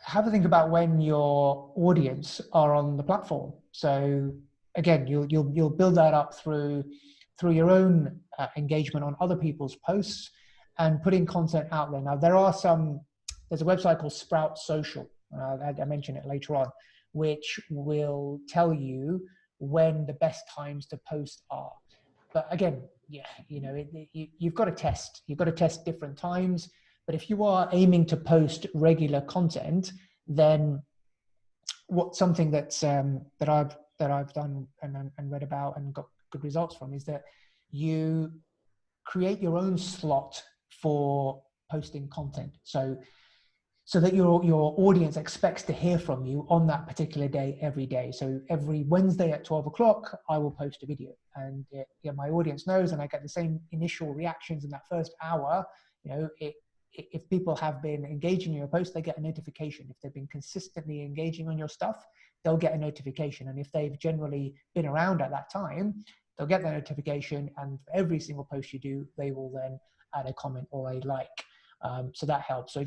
have a think about when your audience are on the platform. So again, you'll build that up through your own engagement on other people's posts and putting content out there. Now there's a website called Sprout Social. I mention it later on, which will tell you when the best times to post are. But again, you've got to test. You've got to test different times. But if you are aiming to post regular content, then something that's that I've done and read about and got good results from is that you create your own slot for posting content. So that your audience expects to hear from you on that particular day, every day. So every Wednesday at 12 o'clock, I will post a video, and my audience knows, and I get the same initial reactions in that first hour. If people have been engaging in your post, they get a notification. If they've been consistently engaging on your stuff, they'll get a notification. And if they've generally been around at that time, they'll get the notification, and for every single post you do, they will then add a comment or a like. So that helps. So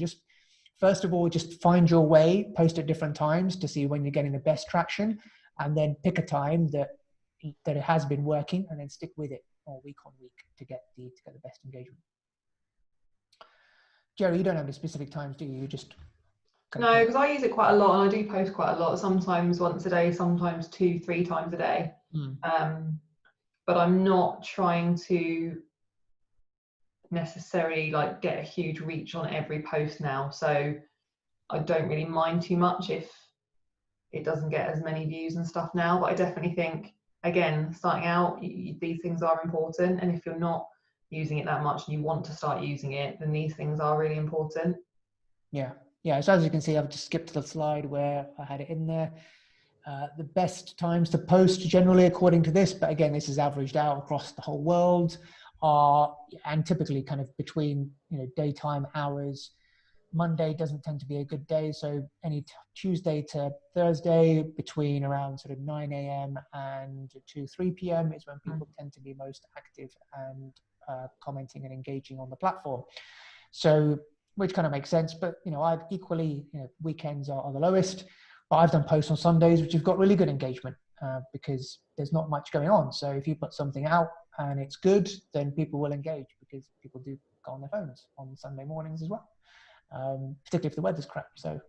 first of all, just find your way, post at different times to see when you're getting the best traction, and then pick a time that it has been working, and then stick with it all week on week to get the best engagement. Jeri, you don't have any specific times, do you? You just no, because I use it quite a lot, and I do post quite a lot. Sometimes once a day, sometimes 2-3 times a day. But I'm not trying to necessarily get a huge reach on every post now, so I don't really mind too much if it doesn't get as many views and stuff now. But I definitely think, again, starting out, these things are important, and if you're not using it that much and you want to start using it, then these things are really important. So as you can see, I've just skipped the slide where I had it in there. The best times to post generally according to this, but again, this is averaged out across the whole world, and typically kind of between daytime hours. Monday doesn't tend to be a good day, so any Tuesday to Thursday between around sort of 9 a.m. and 3 p.m. is when people tend to be most active and commenting and engaging on the platform. So, which kind of makes sense, but I've equally, weekends are the lowest, but I've done posts on Sundays which have got really good engagement because there's not much going on. So if you put something out and it's good, then people will engage, because people do go on their phones on Sunday mornings as well. Particularly if the weather's crap. So,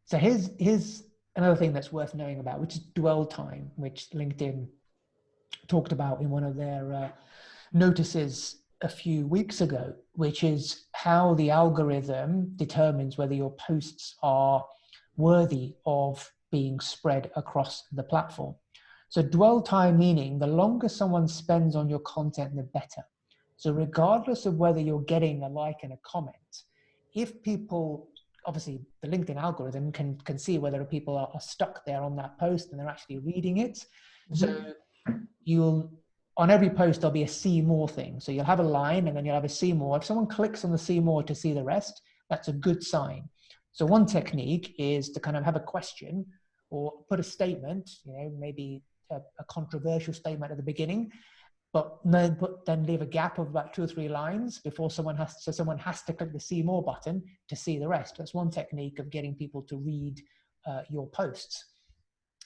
so here's another thing that's worth knowing about, which is dwell time, which LinkedIn talked about in one of their notices a few weeks ago, which is how the algorithm determines whether your posts are worthy of being spread across the platform. So dwell time meaning the longer someone spends on your content, the better. So regardless of whether you're getting a like and a comment, if people, obviously the LinkedIn algorithm can see whether people are stuck there on that post and they're actually reading it. Mm-hmm. So you'll, on every post, there'll be a see more thing. So you'll have a line and then you'll have a see more. If someone clicks on the see more to see the rest, that's a good sign. So one technique is to kind of have a question or put a statement, maybe a controversial statement at the beginning, but then leave a gap of about 2 or 3 lines before someone has to click the see more button to see the rest. That's one technique of getting people to read your posts.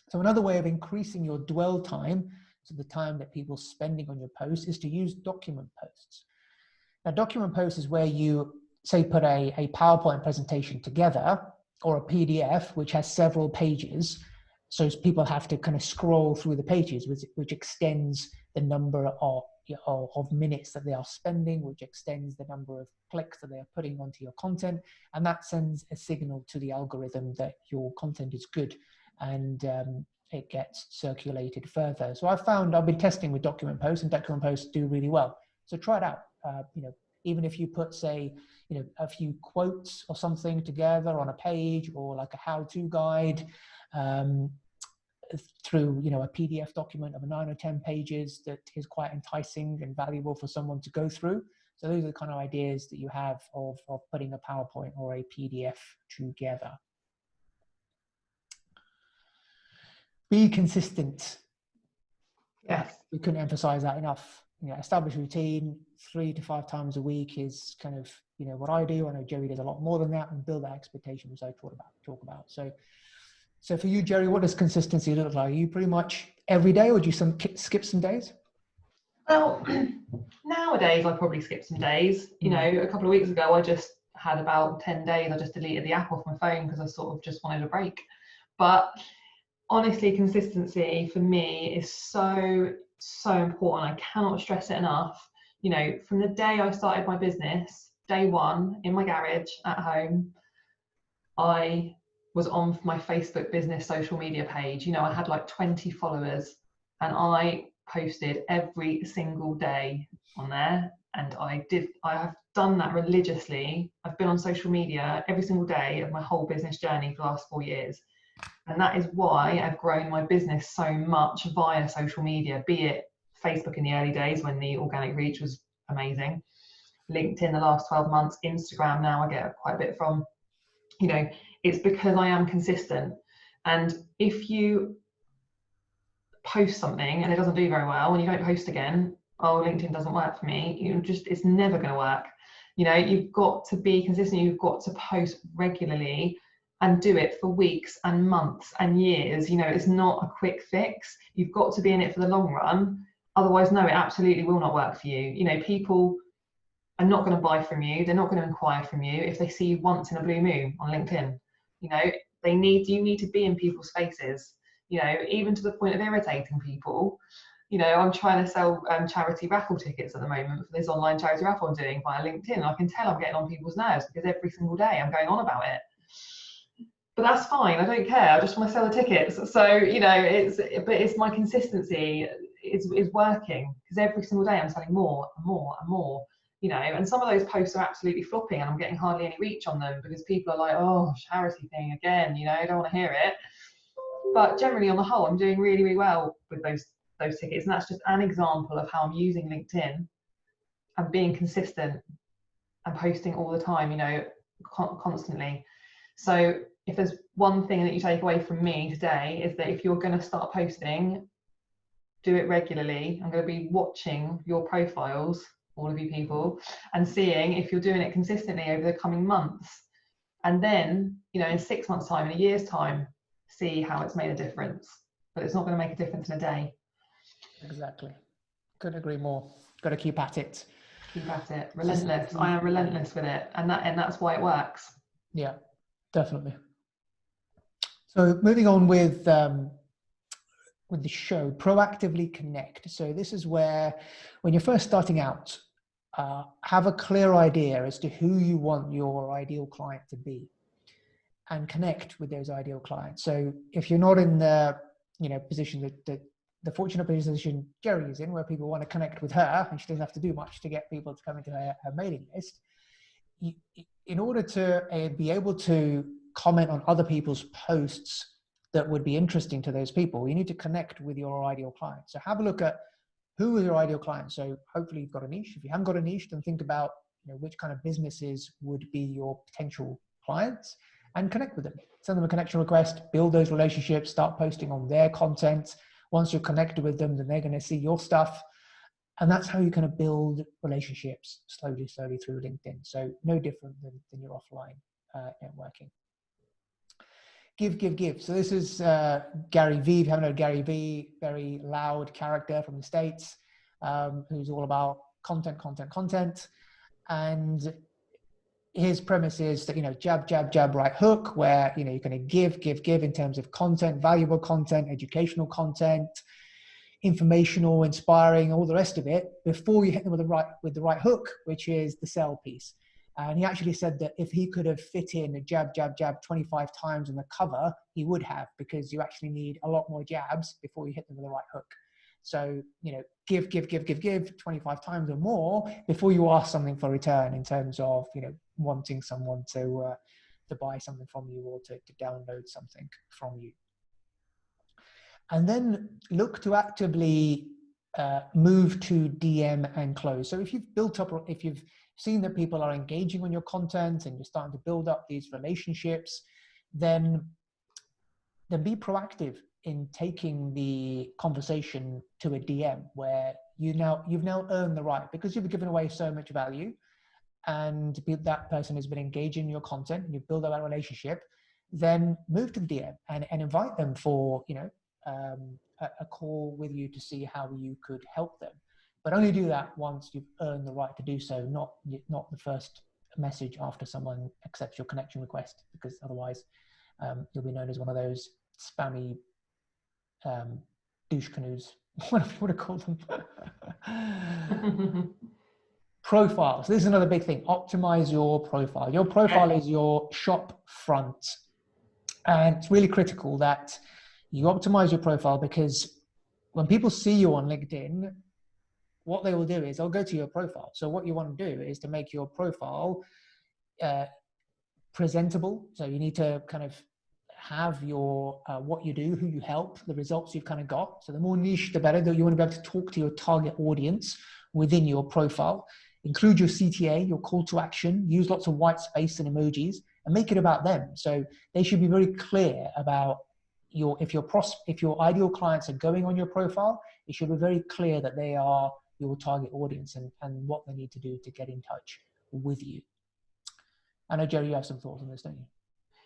So another way of increasing your dwell time, so the time that people are spending on your posts, is to use document posts. Now, document posts is where you, say, put a PowerPoint presentation together or a PDF which has several pages. So people have to kind of scroll through the pages, which extends the number of minutes that they are spending, which extends the number of clicks that they are putting onto your content. And that sends a signal to the algorithm that your content is good, and it gets circulated further. So I've been testing with document posts, and document posts do really well. So try it out. Even if you put, say, a few quotes or something together on a page, or like a how-to guide, through a PDF document of 9 or 10 pages that is quite enticing and valuable for someone to go through. So those are the kind of ideas that you have of putting a PowerPoint or a PDF together. Be consistent. Yes. We couldn't emphasize that enough. Establish routine 3 to 5 times a week is kind of what I do. I know Jeri does a lot more than that, and build that expectation, which I talk about. So for you, Jeri, what does consistency look like? Are you pretty much every day, or do you skip some days? Well, nowadays I probably skip some days. A couple of weeks ago I just had about 10 days. I just deleted the app off my phone because I sort of just wanted a break. But honestly, consistency for me is so important. I cannot stress it enough. From the day I started my business, day one in my garage at home, I was on my Facebook business social media page. I had like 20 followers, and I posted every single day on there. And I have done that religiously. I've been on social media every single day of my whole business journey for the last 4 years. And that is why I've grown my business so much via social media, be it Facebook in the early days when the organic reach was amazing, LinkedIn the last 12 months, Instagram now I get quite a bit from. It's because I am consistent. And if you post something and it doesn't do very well and you don't post again, LinkedIn doesn't work for me, it's never going to work. You've got to be consistent. You've got to post regularly and do it for weeks and months and years. It's not a quick fix. You've got to be in it for the long run. Otherwise, no, it absolutely will not work for you. People are not going to buy from you. They're not going to inquire from you if they see you once in a blue moon on LinkedIn. You need to be in people's faces, even to the point of irritating people. I'm trying to sell charity raffle tickets at the moment for this online charity raffle I'm doing via LinkedIn. I can tell I'm getting on people's nerves because every single day I'm going on about it. But that's fine. I don't care. I just want to sell the tickets. So, it's my consistency is working, because every single day I'm selling more and more and more. And some of those posts are absolutely flopping and I'm getting hardly any reach on them because people are like, oh, charity thing again, I don't want to hear it. But generally on the whole, I'm doing really, really well with those tickets. And that's just an example of how I'm using LinkedIn and being consistent and posting all the time, constantly. So if there's one thing that you take away from me today, is that if you're going to start posting, do it regularly. I'm going to be watching your profiles, all of you people, and seeing if you're doing it consistently over the coming months. And then, in 6 months' time, in a year's time, see how it's made a difference. But it's not going to make a difference in a day. Exactly. Couldn't agree more. Got to keep at it. Keep at it. Relentless. I am relentless with it. And that's why it works. Yeah, definitely. So moving on with the show, proactively connect. So this is where, when you're first starting out, have a clear idea as to who you want your ideal client to be. and connect with those ideal clients. So if you're not in the, position that the fortunate position Jeri is in, where people want to connect with her and she doesn't have to do much to get people to come into her mailing list, in order to be able to comment on other people's posts that would be interesting to those people, you need to connect with your ideal client. So have a look at who is your ideal client. So hopefully you've got a niche. If you haven't got a niche, then think about which kind of businesses would be your potential clients and connect with them. Send them a connection request, build those relationships, start posting on their content. Once you're connected with them, then they're going to see your stuff. And that's how you kind of build relationships slowly through LinkedIn. So no different than your offline networking. Give. So this is Gary Vee. If you haven't heard Gary Vee, very loud character from the States, who's all about content. And his premise is that, jab, right hook, where, you're going to give in terms of content, valuable content, educational content, informational, inspiring, all the rest of it, before you hit them with the right hook, which is the sell piece. And he actually said that if he could have fit in a jab 25 times on the cover, he would have, because you actually need a lot more jabs before you hit them with the right hook. So, give 25 times or more before you ask something for return, in terms of, wanting someone to buy something from you or to download something from you. And then look to actively move to DM and close. So if you've seen that people are engaging on your content and you're starting to build up these relationships, then be proactive in taking the conversation to a DM, where you've now earned the right, because you've given away so much value and that person has been engaging in your content and you've built up that relationship. Then move to the DM and invite them for a call with you to see how you could help them. But only do that once you've earned the right to do so, not the first message after someone accepts your connection request, because otherwise you'll be known as one of those spammy douche canoes. What do you want to call them? Profile. So this is another big thing. Optimize your profile. Your profile is your shop front. And it's really critical that you optimize your profile, because when people see you on LinkedIn, what they will do is they'll go to your profile. So what you want to do is to make your profile presentable. So you need to kind of have your what you do, who you help, the results you've kind of got. So the more niche, the better. That you want to be able to talk to your target audience within your profile. Include your CTA, your call to action. Use lots of white space and emojis, and make it about them. So they should be very clear about if your ideal clients are going on your profile, it should be very clear that they are your target audience and what they need to do to get in touch with you. I know, Jeri, you have some thoughts on this, don't you?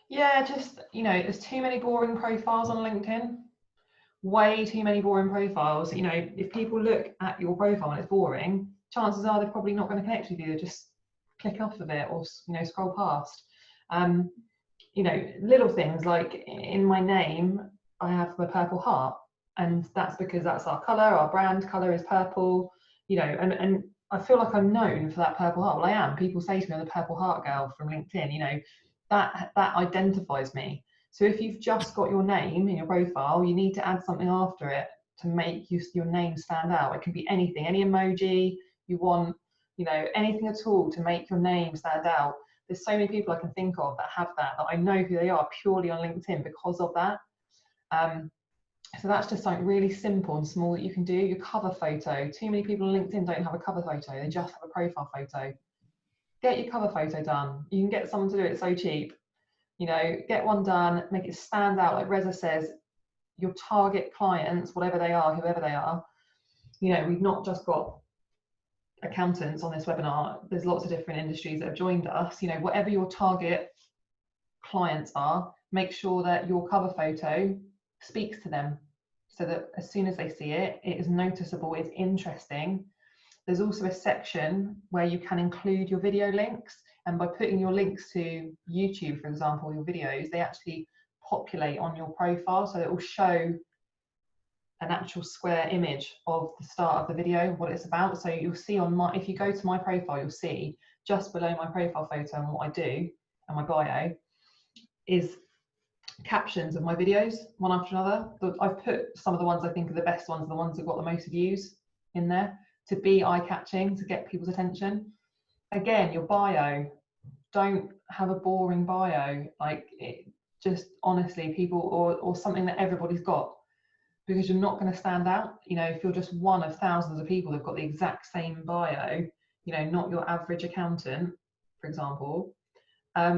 Yeah, just, there's too many boring profiles on LinkedIn. Way too many boring profiles. If people look at your profile and it's boring, chances are they're probably not going to connect with you. They'll just click off of it or, scroll past. Little things like in my name, I have the purple heart, and that's because that's our color. Our brand color is purple, and I feel like I'm known for that purple heart. Well, I am. People say to me, I'm the purple heart girl from LinkedIn. That identifies me. So if you've just got your name in your profile, you need to add something after it to make your name stand out. It can be anything, any emoji you want, anything at all to make your name stand out. There's so many people I can think of that have that I know who they are purely on LinkedIn because of that. So that's just something really simple and small that you can do. Your cover photo. Too many people on LinkedIn don't have a cover photo. They just have a profile photo. Get your cover photo done. You can get someone to do it so cheap. Get one done, make it stand out. Like Reza says, your target clients, whatever they are, whoever they are, we've not just got accountants on this webinar. There's lots of different industries that have joined us. Whatever your target clients are, make sure that your cover photo speaks to them, so that as soon as they see it, it is noticeable, it's interesting. There's also a section where you can include your video links, and by putting your links to YouTube, for example, your videos, they actually populate on your profile, so it will show an actual square image of the start of the video, what it's about. So you'll see if you go to my profile, you'll see just below my profile photo and what I do and my bio is captions of my videos, one after another. I've put some of the ones I think are the best ones, the ones that got the most views in there, to be eye-catching, to get people's attention. Again, your bio, don't have a boring bio. Like, it just, honestly, people, or something that everybody's got, because you're not going to stand out. You know, if you're just one of thousands of people that've got the exact same bio, you know, not your average accountant, for example,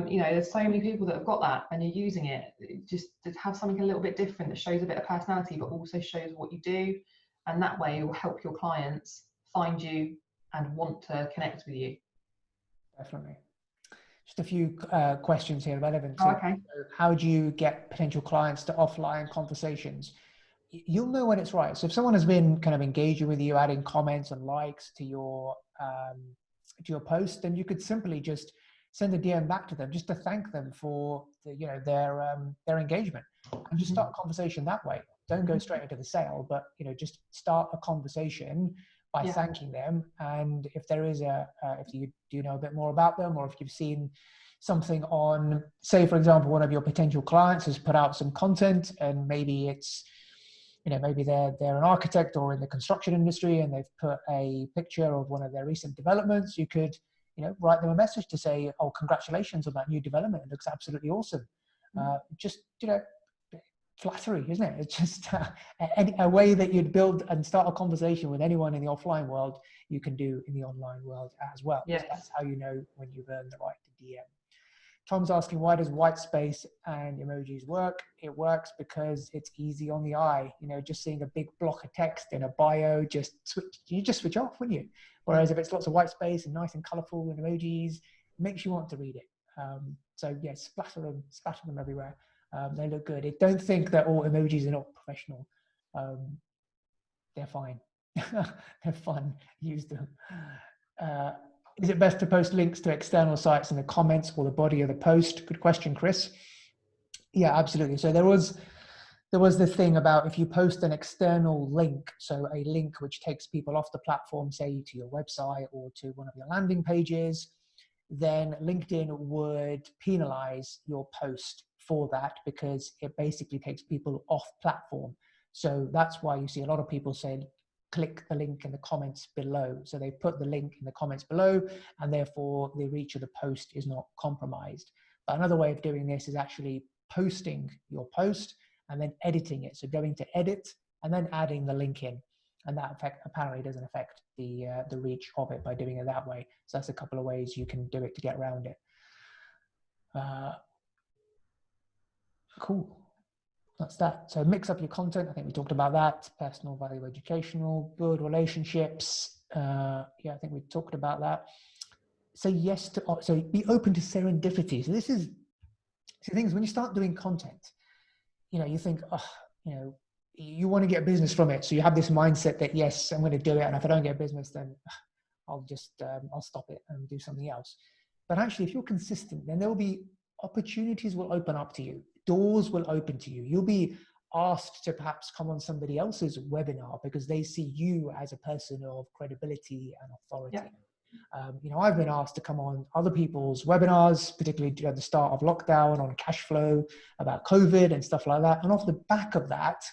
you know, there's so many people that have got that, and you're using it. Just to have something a little bit different that shows a bit of personality, but also shows what you do, and that way it will help your clients find you and want to connect with you. Definitely. Just a few questions here relevant to okay. how do you get potential clients to offline conversations? You'll know when it's right. So if someone has been kind of engaging with you, adding comments and likes to your post, then you could simply just send a DM back to them just to thank them for their engagement, and just start a conversation that way. Don't go straight into the sale, but just start a conversation by thanking them. And if there is if you do know a bit more about them, or if you've seen something on, say for example, one of your potential clients has put out some content, and maybe it's maybe they're an architect or in the construction industry, and they've put a picture of one of their recent developments, you could write them a message to say, oh, congratulations on that new development, it looks absolutely awesome. Just flattery, isn't it? It's just a way that you'd build and start a conversation with anyone in the offline world, you can do in the online world as well. Yes. That's how you know when you've earned the right to DM. Tom's asking, why does white space and emojis work? It works because it's easy on the eye. Just seeing a big block of text in a bio, you just switch off, wouldn't you? Whereas if it's lots of white space and nice and colorful and emojis, it makes you want to read it. So yes, splatter them everywhere. They look good. Don't think that all emojis are not professional. They're fine. They're fun. Use them. Is it best to post links to external sites in the comments or the body of the post? Good question, Chris. Yeah, absolutely. So there was the thing about if you post an external link, so a link which takes people off the platform, say to your website or to one of your landing pages, then LinkedIn would penalize your post for that, because it basically takes people off platform. So that's why you see a lot of people say, click the link in the comments below. So they put the link in the comments below, and therefore the reach of the post is not compromised. But another way of doing this is actually posting your post and then editing it. So going to edit and then adding the link in. And that apparently doesn't affect the reach of it by doing it that way. So that's a couple of ways you can do it to get around it. Cool. That's that. So mix up your content. I think we talked about that. Personal, value, educational, build relationships. I think we talked about that. Say yes to, so be open to serendipity. So this is, things when you start doing content, you think, you want to get business from it. So you have this mindset that, yes, I'm going to do it. And if I don't get business, then I'll just, I'll stop it and do something else. But actually, if you're consistent, then there'll be opportunities will open up to you. Doors will open to you. You'll be asked to perhaps come on somebody else's webinar because they see you as a person of credibility and authority. Yeah. I've been asked to come on other people's webinars, particularly at the start of lockdown, on cash flow, about COVID and stuff like that. And off the back of that,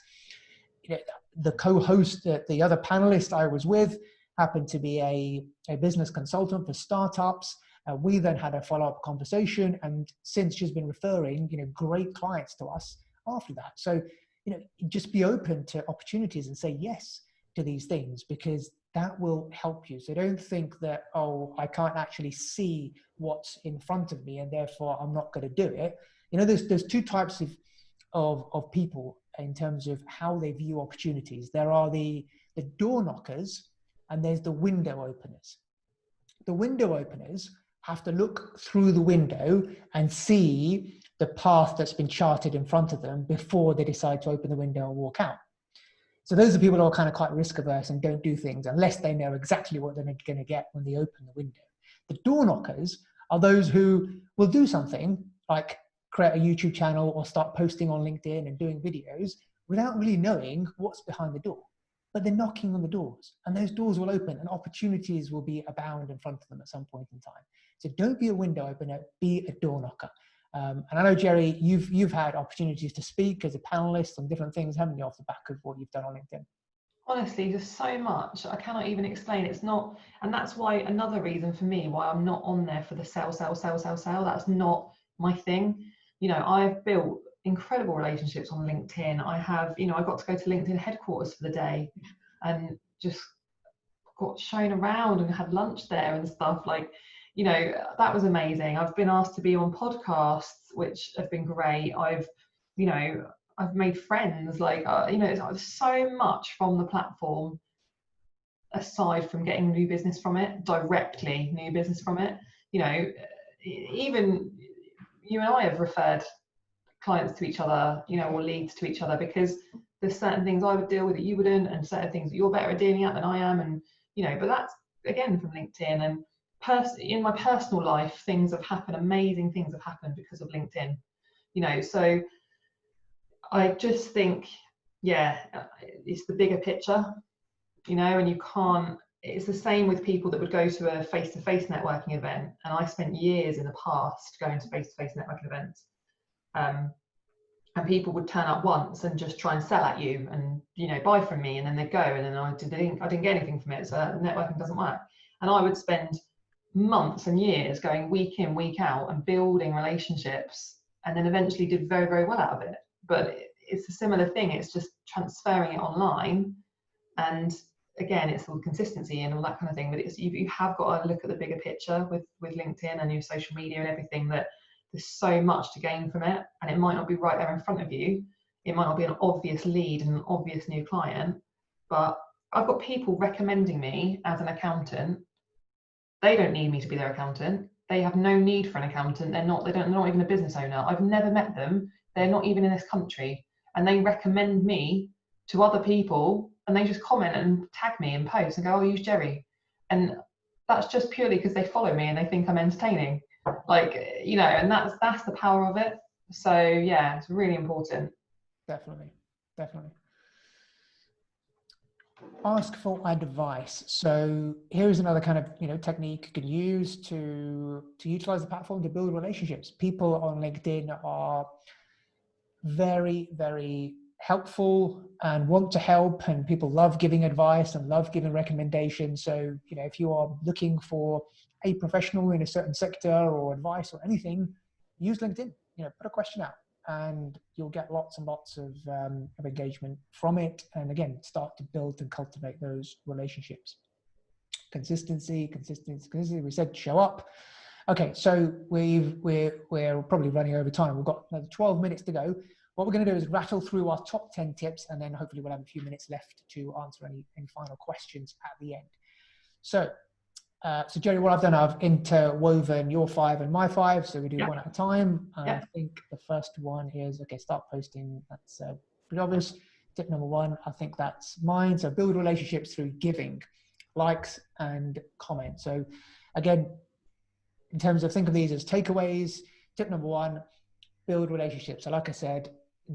the co-host, the other panelist I was with, happened to be a business consultant for startups. We then had a follow-up conversation, and since she's been referring, great clients to us after that. So, just be open to opportunities and say yes to these things, because that will help you. So don't think that, oh, I can't actually see what's in front of me and therefore I'm not going to do it. There's two types of people in terms of how they view opportunities. There are the door knockers, and there's the window openers. The window openers have to look through the window and see the path that's been charted in front of them before they decide to open the window and walk out. So those are people who are kind of quite risk averse and don't do things unless they know exactly what they're going to get when they open the window. The door knockers are those who will do something like create a YouTube channel or start posting on LinkedIn and doing videos without really knowing what's behind the door. But they're knocking on the doors, and those doors will open and opportunities will be abound in front of them at some point in time. So don't be a window opener, be a door knocker. And I know, Jeri, you've had opportunities to speak as a panelist on different things, haven't you, off the back of what you've done on LinkedIn? Honestly, just so much. I cannot even explain. It's not, and that's why another reason for me why I'm not on there for the sell. That's not my thing. You know, I've built incredible relationships on LinkedIn. I have, you know, I got to go to LinkedIn headquarters for the day and just got shown around and had lunch there and stuff. Like, you know, that was amazing. I've been asked to be on podcasts, which have been great. You know, I've made friends. Like, you know, it's so much from the platform, aside from getting new business from it, directly new business from it. You know, even you and I have referred clients to each other, you know, or leads to each other, because there's certain things I would deal with that you wouldn't, and certain things that you're better at dealing at than I am, and you know. But that's again from LinkedIn. And in my personal life, things have happened, amazing things have happened because of LinkedIn. You know, so I just think, yeah, it's the bigger picture, you know, and you can't. It's the same with people that would go to a face-to-face networking event, and I spent years in the past going to face-to-face networking events. And people would turn up once and just try and sell at you and, you know, buy from me, and then they'd go, and then I didn't get anything from it. So networking doesn't work. And I would spend months and years going week in, week out and building relationships, and then eventually did very, very well out of it. But it's a similar thing. It's just transferring it online. And again, it's all consistency and all that kind of thing. But it's, you have got to look at the bigger picture with LinkedIn and your social media and everything, that there's so much to gain from it, and it might not be right there in front of you. It might not be an obvious lead and an obvious new client, but I've got people recommending me as an accountant. They don't need me to be their accountant. They have no need for an accountant. They're not even a business owner. I've never met them. They're not even in this country, and they recommend me to other people, and they just comment and tag me and post and go, "Oh, use Jeri," and that's just purely because they follow me and they think I'm entertaining. Like, you know, and that's the power of it. So yeah, it's really important. Definitely. Ask for advice. So here's another kind of, you know, technique you can use to utilize the platform to build relationships. People on LinkedIn are very, very helpful and want to help, and people love giving advice and love giving recommendations. So, you know, if you are looking for a professional in a certain sector or advice or anything, use LinkedIn. You know, put a question out and you'll get lots and lots of engagement from it. And again, start to build and cultivate those relationships. Consistency. We said show up. Okay, so we're probably running over time. We've got another 12 minutes to go. What we're going to do is rattle through our top 10 tips, and then hopefully we'll have a few minutes left to answer any final questions at the end. So Jeri, what I've done, I've interwoven your 5 and my 5, so we do one at a time. I think the first one is, okay, start posting. That's pretty obvious. Tip number 1, I think that's mine. So build relationships through giving, likes and comments. So again, in terms of, think of these as takeaways. Tip number 1, build relationships. So like I said,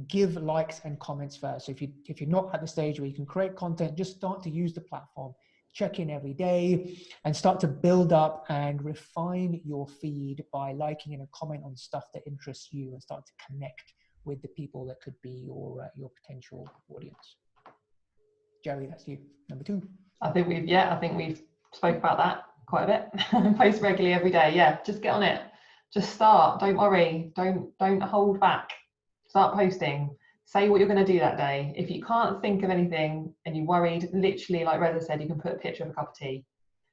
give likes and comments first. So if you're not at the stage where you can create content, just start to use the platform. Check in every day and start to build up and refine your feed by liking and comment on stuff that interests you, and start to connect with the people that could be your potential audience. Jeri, that's you. Number 2. I think we've spoke about that quite a bit. Post regularly every day. Yeah, just get on it. Just start. Don't worry. Don't hold back. Start posting. Say what you're going to do that day. If you can't think of anything and you're worried, literally, like Reza said, you can put a picture of a cup of tea.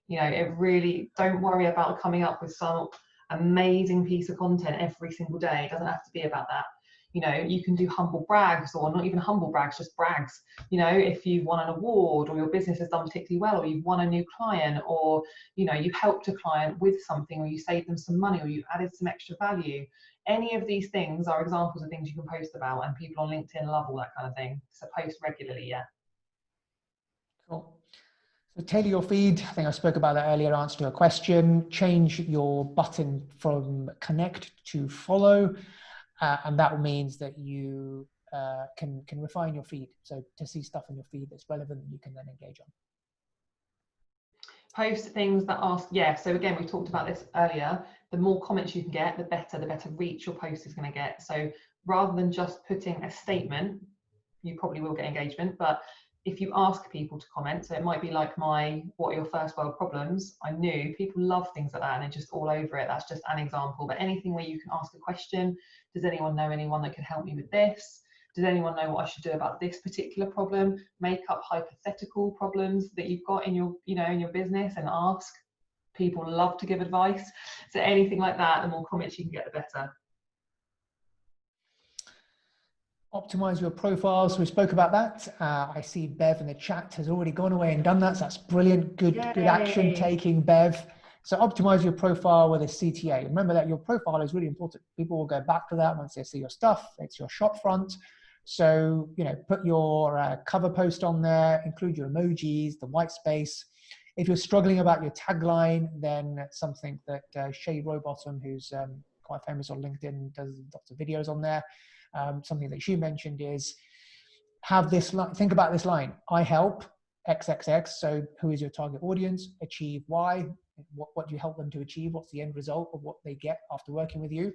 You know, it really, don't worry about coming up with some amazing piece of content every single day. It doesn't have to be about that. You know, you can do humble brags, or not even humble brags, just brags. You know, if you've won an award, or your business has done particularly well, or you've won a new client, or, you know, you've helped a client with something, or you saved them some money, or you added some extra value. Any of these things are examples of things you can post about, and people on LinkedIn love all that kind of thing. So post regularly, yeah. Cool. So tailor your feed. I think I spoke about that earlier, answer to a question. Change your button from connect to follow. And that means that you can refine your feed. So to see stuff in your feed that's relevant, you can then engage on. Post things that ask, so again, we talked about this earlier, the more comments you can get, the better reach your post is going to get. So rather than just putting a statement, you probably will get engagement, but if you ask people to comment, so it might be like my what are your first world problems, I knew people love things like that and they're just all over it. That's just an example, but anything where you can ask a question. Does anyone know anyone that could help me with this? Does anyone know what I should do about this particular problem? Make up hypothetical problems that you've got in your, in your business and ask. People love to give advice. So anything like that, the more comments you can get, the better. Optimize your profile. So we spoke about that. I see Bev in the chat has already gone away and done that. So that's brilliant. Good action taking, Bev. So optimize your profile with a CTA. Remember that your profile is really important. People will go back to that once they see your stuff. It's your shop front. So, put your cover post on there, include your emojis, the white space. If you're struggling about your tagline, then something that Shay Rowbottom, who's quite famous on LinkedIn, does lots of videos on there. Something that she mentioned is have this line, think about this line, I help XXX, so who is your target audience, achieve Y, what do you help them to achieve, what's the end result of what they get after working with you,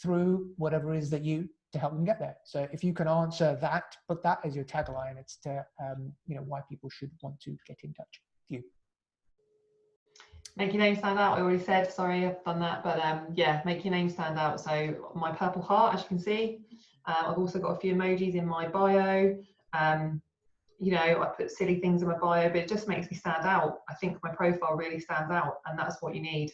through whatever it is that you, to help them get there. So if you can answer that, put that as your tagline, it's to, why people should want to get in touch with you. Make your name stand out. I already said, sorry, I've done that, but yeah, make your name stand out. So my purple heart, as you can see, I've also got a few emojis in my bio. I put silly things in my bio, but it just makes me stand out. I think my profile really stands out, and that's what you need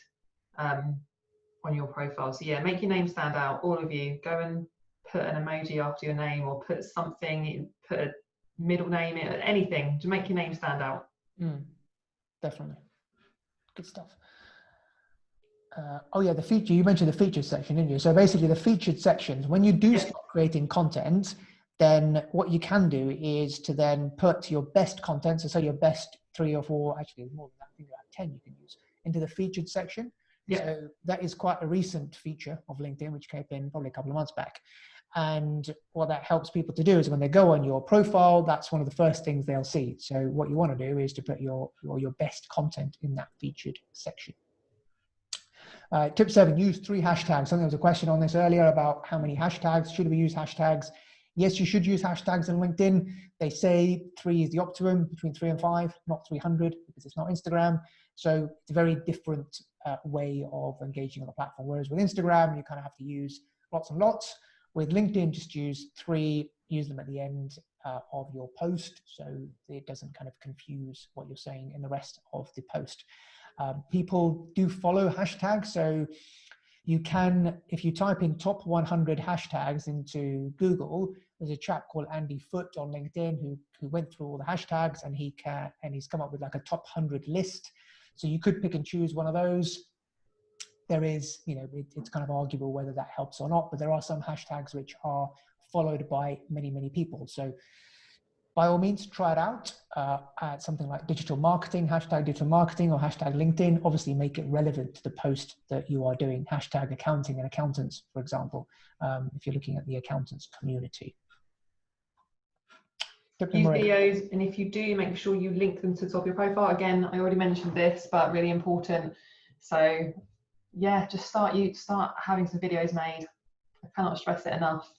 on your profile. So yeah, make your name stand out. All of you, go and put an emoji after your name, or put something, put a middle name in, anything to make your name stand out. Definitely. Good stuff. Oh yeah, the feature, you mentioned the featured section, didn't you? So basically the featured sections, when you do start creating content, then what you can do is to then put your best content, so say your best 3 or 4, actually more than that, I think about 10 you can use, into the featured section. So that is quite a recent feature of LinkedIn, which came in probably a couple of months back. And what that helps people to do is when they go on your profile, that's one of the first things they'll see. So what you want to do is to put your best content in that featured section. Tip 7, use 3 hashtags. I think there was a question on this earlier about how many hashtags. Should we use hashtags? Yes, you should use hashtags on LinkedIn. They say 3 is the optimum, between 3 and 5, not 300, because it's not Instagram. So it's a very different way of engaging on the platform. Whereas with Instagram, you kind of have to use lots and lots. With LinkedIn, just use 3, use them at the end of your post, so it doesn't kind of confuse what you're saying in the rest of the post. People do follow hashtags, so you can, if you type in top 100 hashtags into Google, there's a chap called Andy Foote on LinkedIn who went through all the hashtags, and he's come up with like a top 100 list. So you could pick and choose one of those. There is, it's kind of arguable whether that helps or not, but there are some hashtags which are followed by many, many people. So by all means, try it out at something like digital marketing, hashtag digital marketing, or hashtag LinkedIn. Obviously, make it relevant to the post that you are doing. Hashtag accounting and accountants, for example, if you're looking at the accountants community. Use videos, and if you do, make sure you link them to the top of your profile. Again, I already mentioned this, but really important. So yeah, just start having some videos made. I cannot stress it enough.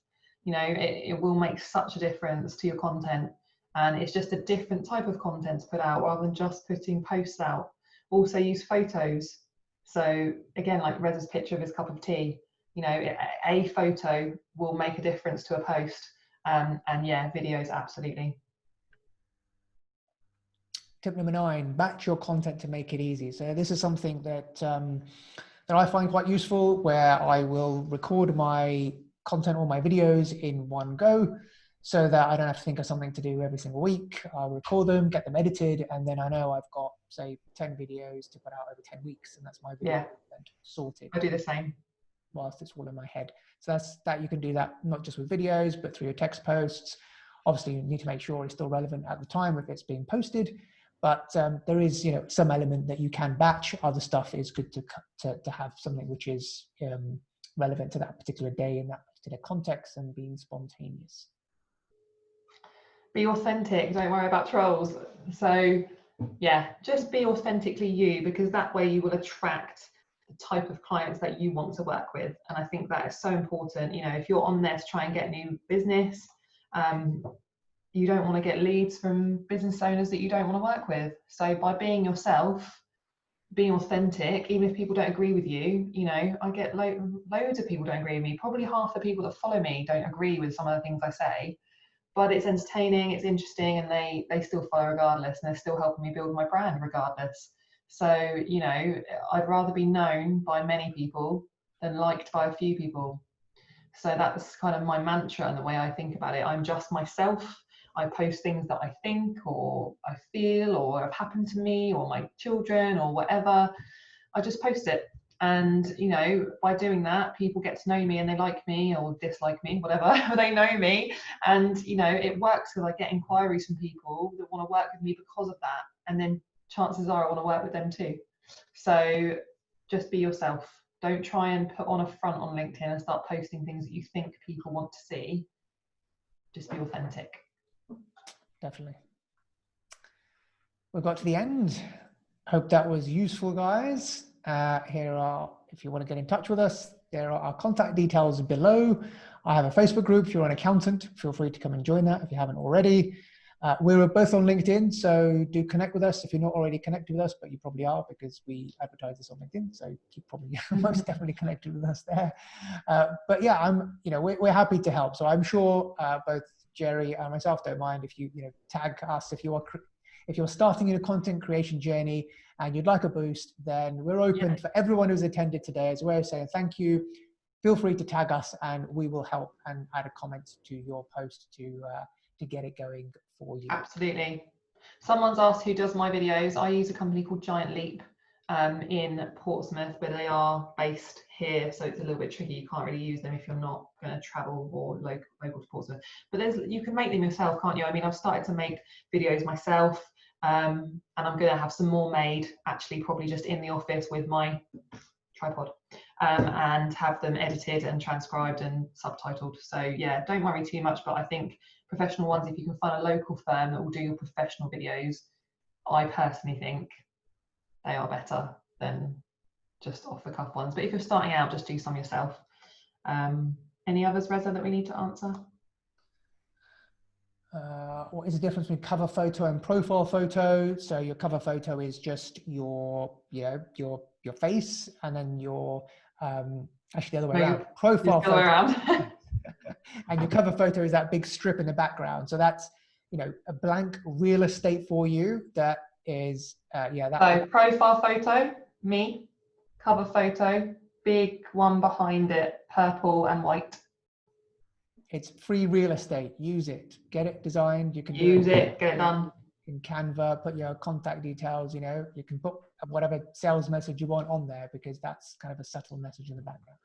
It will make such a difference to your content, and it's just a different type of content to put out rather than just putting posts out. Also use photos. So again, like Rez's picture of his cup of tea, a photo will make a difference to a post. And yeah, videos, absolutely. Tip number 9, batch your content to make it easy. So this is something that that I find quite useful, where I will record my content or my videos in one go, so that I don't have to think of something to do every single week. I'll record them, get them edited, and then I know I've got, say, 10 videos to put out over 10 weeks, and that's my video content sorted. I do the same. Whilst it's all in my head. So that you can do that not just with videos, but through your text posts. Obviously, you need to make sure it's still relevant at the time if it's being posted. But there is, some element that you can batch. Other stuff is good to have something which is relevant to that particular day in that particular context, and being spontaneous. Be authentic. Don't worry about trolls. So yeah, just be authentically you, because that way you will attract the type of clients that you want to work with. And I think that is so important. You know, if you're on there to try and get new business, you don't want to get leads from business owners that you don't want to work with. So by being yourself, being authentic, even if people don't agree with you, you know, I get loads of people don't agree with me. Probably half the people that follow me don't agree with some of the things I say, but it's entertaining, it's interesting, and they still follow regardless, and they're still helping me build my brand regardless. So, you know, I'd rather be known by many people than liked by a few people. So that's kind of my mantra and the way I think about it. I'm just myself. I post things that I think or I feel or have happened to me or my children or whatever. I just post it. And, you know, by doing that, people get to know me and they like me or dislike me, whatever, they know me. And, you know, it works because I get inquiries from people that want to work with me because of that. And then chances are I want to work with them too. So just be yourself. Don't try and put on a front on LinkedIn and start posting things that you think people want to see. Just be authentic. Definitely. We've got to the end. Hope that was useful, guys. Here are, if you want to get in touch with us, there are our contact details below. I have a Facebook group. If you're an accountant, feel free to come and join that if you haven't already. We're both on LinkedIn, so do connect with us if you're not already connected with us, but you probably are because we advertise this on LinkedIn, so you probably most definitely connected with us there. But yeah, we're happy to help. So I'm sure both Jeri and myself don't mind if you tag us if you're starting in a content creation journey and you'd like a boost. Then we're open for everyone who's attended today as a way of saying thank you. Feel free to tag us and we will help and add a comment to your post to get it going for you. Absolutely. Someone's asked who does my videos. I use a company called Giant Leap in Portsmouth, but they are based here, so it's a little bit tricky. You can't really use them if you're not going to travel or local to Portsmouth. But you can make them yourself, can't you? I mean, I've started to make videos myself, and I'm going to have some more made, actually, probably just in the office with my tripod, and have them edited and transcribed and subtitled. So yeah, don't worry too much, but I think professional ones, if you can find a local firm that will do your professional videos, I personally think they are better than just off the cuff ones. But if you're starting out, just do some yourself. Any others, Reza, that we need to answer? What is the difference between cover photo and profile photo? So your cover photo is just your face, and then your actually the other way around. Profile photo. Around. And your cover photo is that big strip in the background. So that's a blank real estate for you. That is So profile photo, me. Cover photo, big one behind it, purple and white. It's free real estate. Use it. Get it designed. You can use it. Get it done. In Canva, put your contact details. You can put whatever sales message you want on there because that's kind of a subtle message in the background.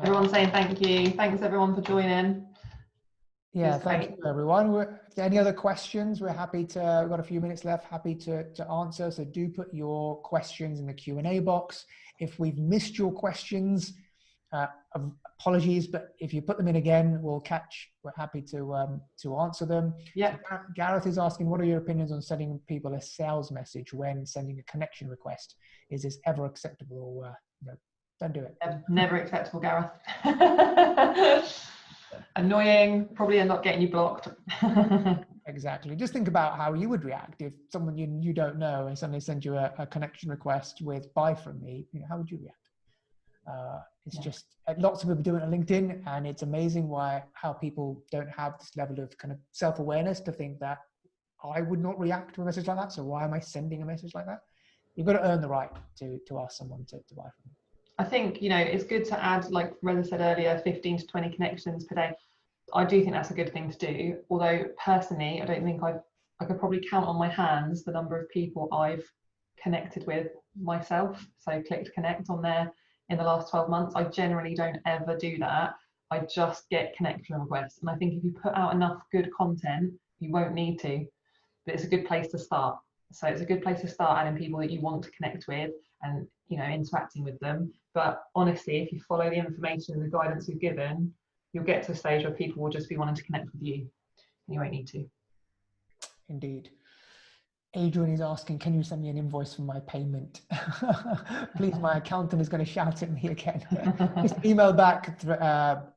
Everyone's saying thank you. Thanks everyone for joining. Yeah, thank you everyone. Any other questions? We're happy to. We've got a few minutes left. Happy to answer. So do put your questions in the Q&A box. If we've missed your questions, apologies, but if you put them in again, we're happy to answer them. Yeah. So Gareth is asking, what are your opinions on sending people a sales message when sending a connection request? Is this ever acceptable or no? Don't do it. Never acceptable, Gareth. Annoying, probably end up getting you blocked. Exactly. Just think about how you would react if someone you don't know and suddenly send you a connection request with "buy from me." How would you react? It's just lots of people do it on LinkedIn, and it's amazing how people don't have this level of kind of self-awareness to think that I would not react to a message like that. So why am I sending a message like that? You've got to earn the right to ask someone to buy from you. I think, it's good to add, like Reza said earlier, 15 to 20 connections per day. I do think that's a good thing to do. Although personally, I don't think I could probably count on my hands the number of people I've connected with myself. So clicked connect on there in the last 12 months. I generally don't ever do that. I just get connection requests. And I think if you put out enough good content, you won't need to, but it's a good place to start. So it's a good place to start adding people that you want to connect with and, interacting with them. But honestly, if you follow the information and the guidance we've given, you'll get to a stage where people will just be wanting to connect with you and you won't need to. Indeed. Adrian is asking, can you send me an invoice for my payment? Please, my accountant is going to shout at me again. Just email back,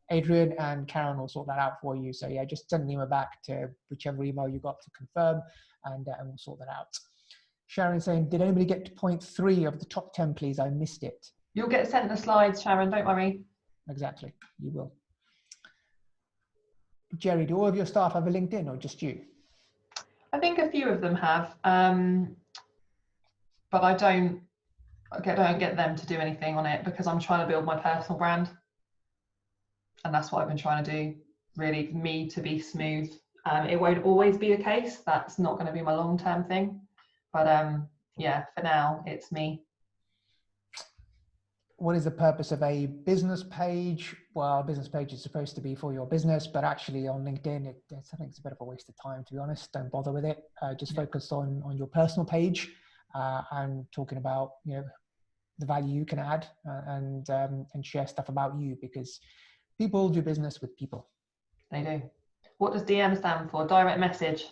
Adrian, and Karen will sort that out for you. So yeah, just send an email back to whichever email you got to confirm, and we'll sort that out. Sharon saying, did anybody get to point 3 of the top 10, please? I missed it. You'll get sent the slides, Sharon, don't worry. Exactly, you will. Jeri, do all of your staff have a LinkedIn or just you? I think a few of them have, but I don't get them to do anything on it because I'm trying to build my personal brand, and that's what I've been trying to do, really, for me to be smooth. It won't always be the case. That's not going to be my long-term thing, but yeah, for now it's me. What is the purpose of a business page? Well, a business page is supposed to be for your business, but actually on LinkedIn, I think it's a bit of a waste of time, to be honest. Don't bother with it. Just focus on your personal page and talking about, you know, the value you can add and share stuff about you, because people do business with people. They do. What does DM stand for? Direct message.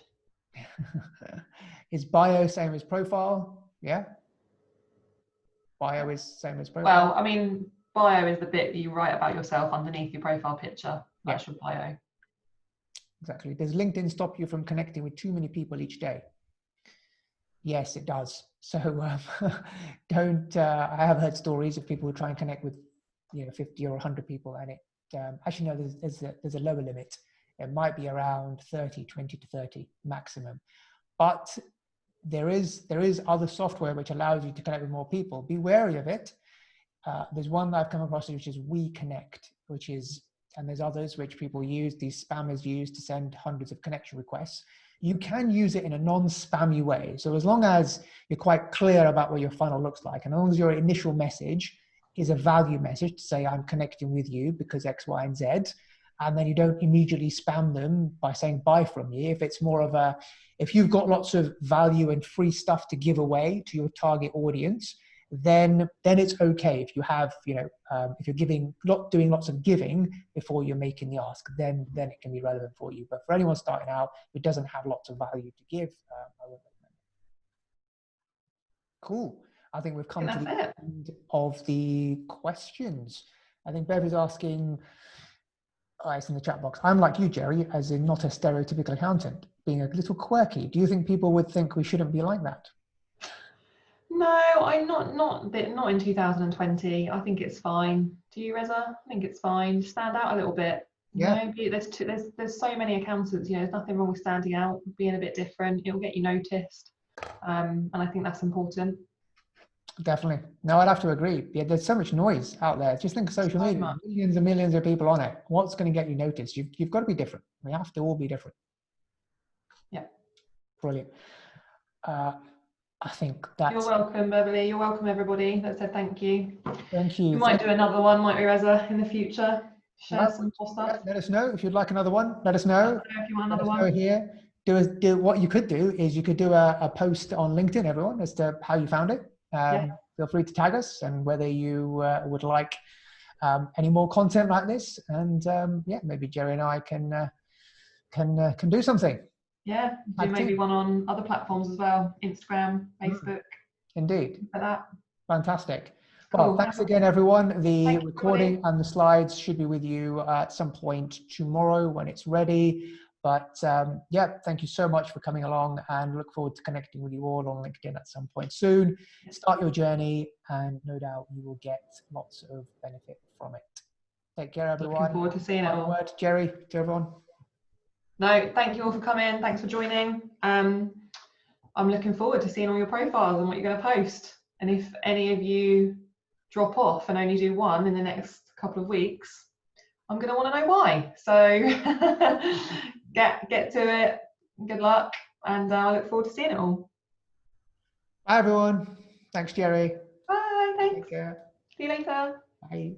Is bio same as profile? Yeah. Bio is same as profile. Well, I mean, bio is the bit that you write about yourself underneath your profile picture. That's your bio. Exactly. Does LinkedIn stop you from connecting with too many people each day? Yes, it does. So don't. I have heard stories of people who try and connect with, 50 or 100 people, and it actually no. There's a lower limit. It might be around 20 to 30 maximum, but there is other software which allows you to connect with more people. Be wary of it. There's one that I've come across which is WeConnect, and there's others which people use, these spammers use to send hundreds of connection requests. You can use it in a non-spammy way. So as long as you're quite clear about what your funnel looks like, and as long as your initial message is a value message to say, I'm connecting with you because X, Y, and Z, and then you don't immediately spam them by saying buy from me. If it's more of if you've got lots of value and free stuff to give away to your target audience, then it's okay. If you have, if you're doing lots of giving before you're making the ask, then it can be relevant for you. But for anyone starting out who doesn't have lots of value to give, I wouldn't recommend it. Cool. I think we've come to the end of the questions. I think Bev is asking, it's in the chat box. I'm like you, Jeri, as in not a stereotypical accountant, being a little quirky. Do you think people would think we shouldn't be like that? No, I'm not in 2020. I think it's fine. Do you, Reza? I think it's fine. Stand out a little bit. Yeah. There's so many accountants. There's nothing wrong with standing out, being a bit different. It'll get you noticed, and I think that's important. Definitely. No, I'd have to agree. Yeah, there's so much noise out there. Just think of social media, millions and millions of people on it. What's going to get you noticed? You've got to be different. We have to all be different. Yeah. Brilliant. I think that's... You're welcome, Beverly. You're welcome, everybody that said thank you. Thank you. We might do another one, might we, Reza, in the future? Share some more stuff. Yeah, let us know if you'd like another one. Let us know. If you want another one. Here. What you could do is you could do a post on LinkedIn, everyone, as to how you found it. Feel free to tag us and whether you would like any more content like this. And maybe Jeri and I can do something. Yeah, do maybe one on other platforms as well, Instagram, Facebook. Indeed. Like that. Fantastic. Well, cool. Thanks again, everyone. The recording and the slides should be with you at some point tomorrow when it's ready. But thank you so much for coming along, and look forward to connecting with you all on LinkedIn at some point soon. Start your journey, and no doubt you will get lots of benefit from it. Take care, everyone. Looking forward to seeing it all. Word, Jeri, to everyone. No, thank you all for coming. Thanks for joining. I'm looking forward to seeing all your profiles and what you're going to post. And if any of you drop off and only do one in the next couple of weeks, I'm going to want to know why. So get to it. Good luck. And I look forward to seeing it all. Bye, everyone. Thanks, Jeri. Bye. Thanks. Take care. See you later. Bye.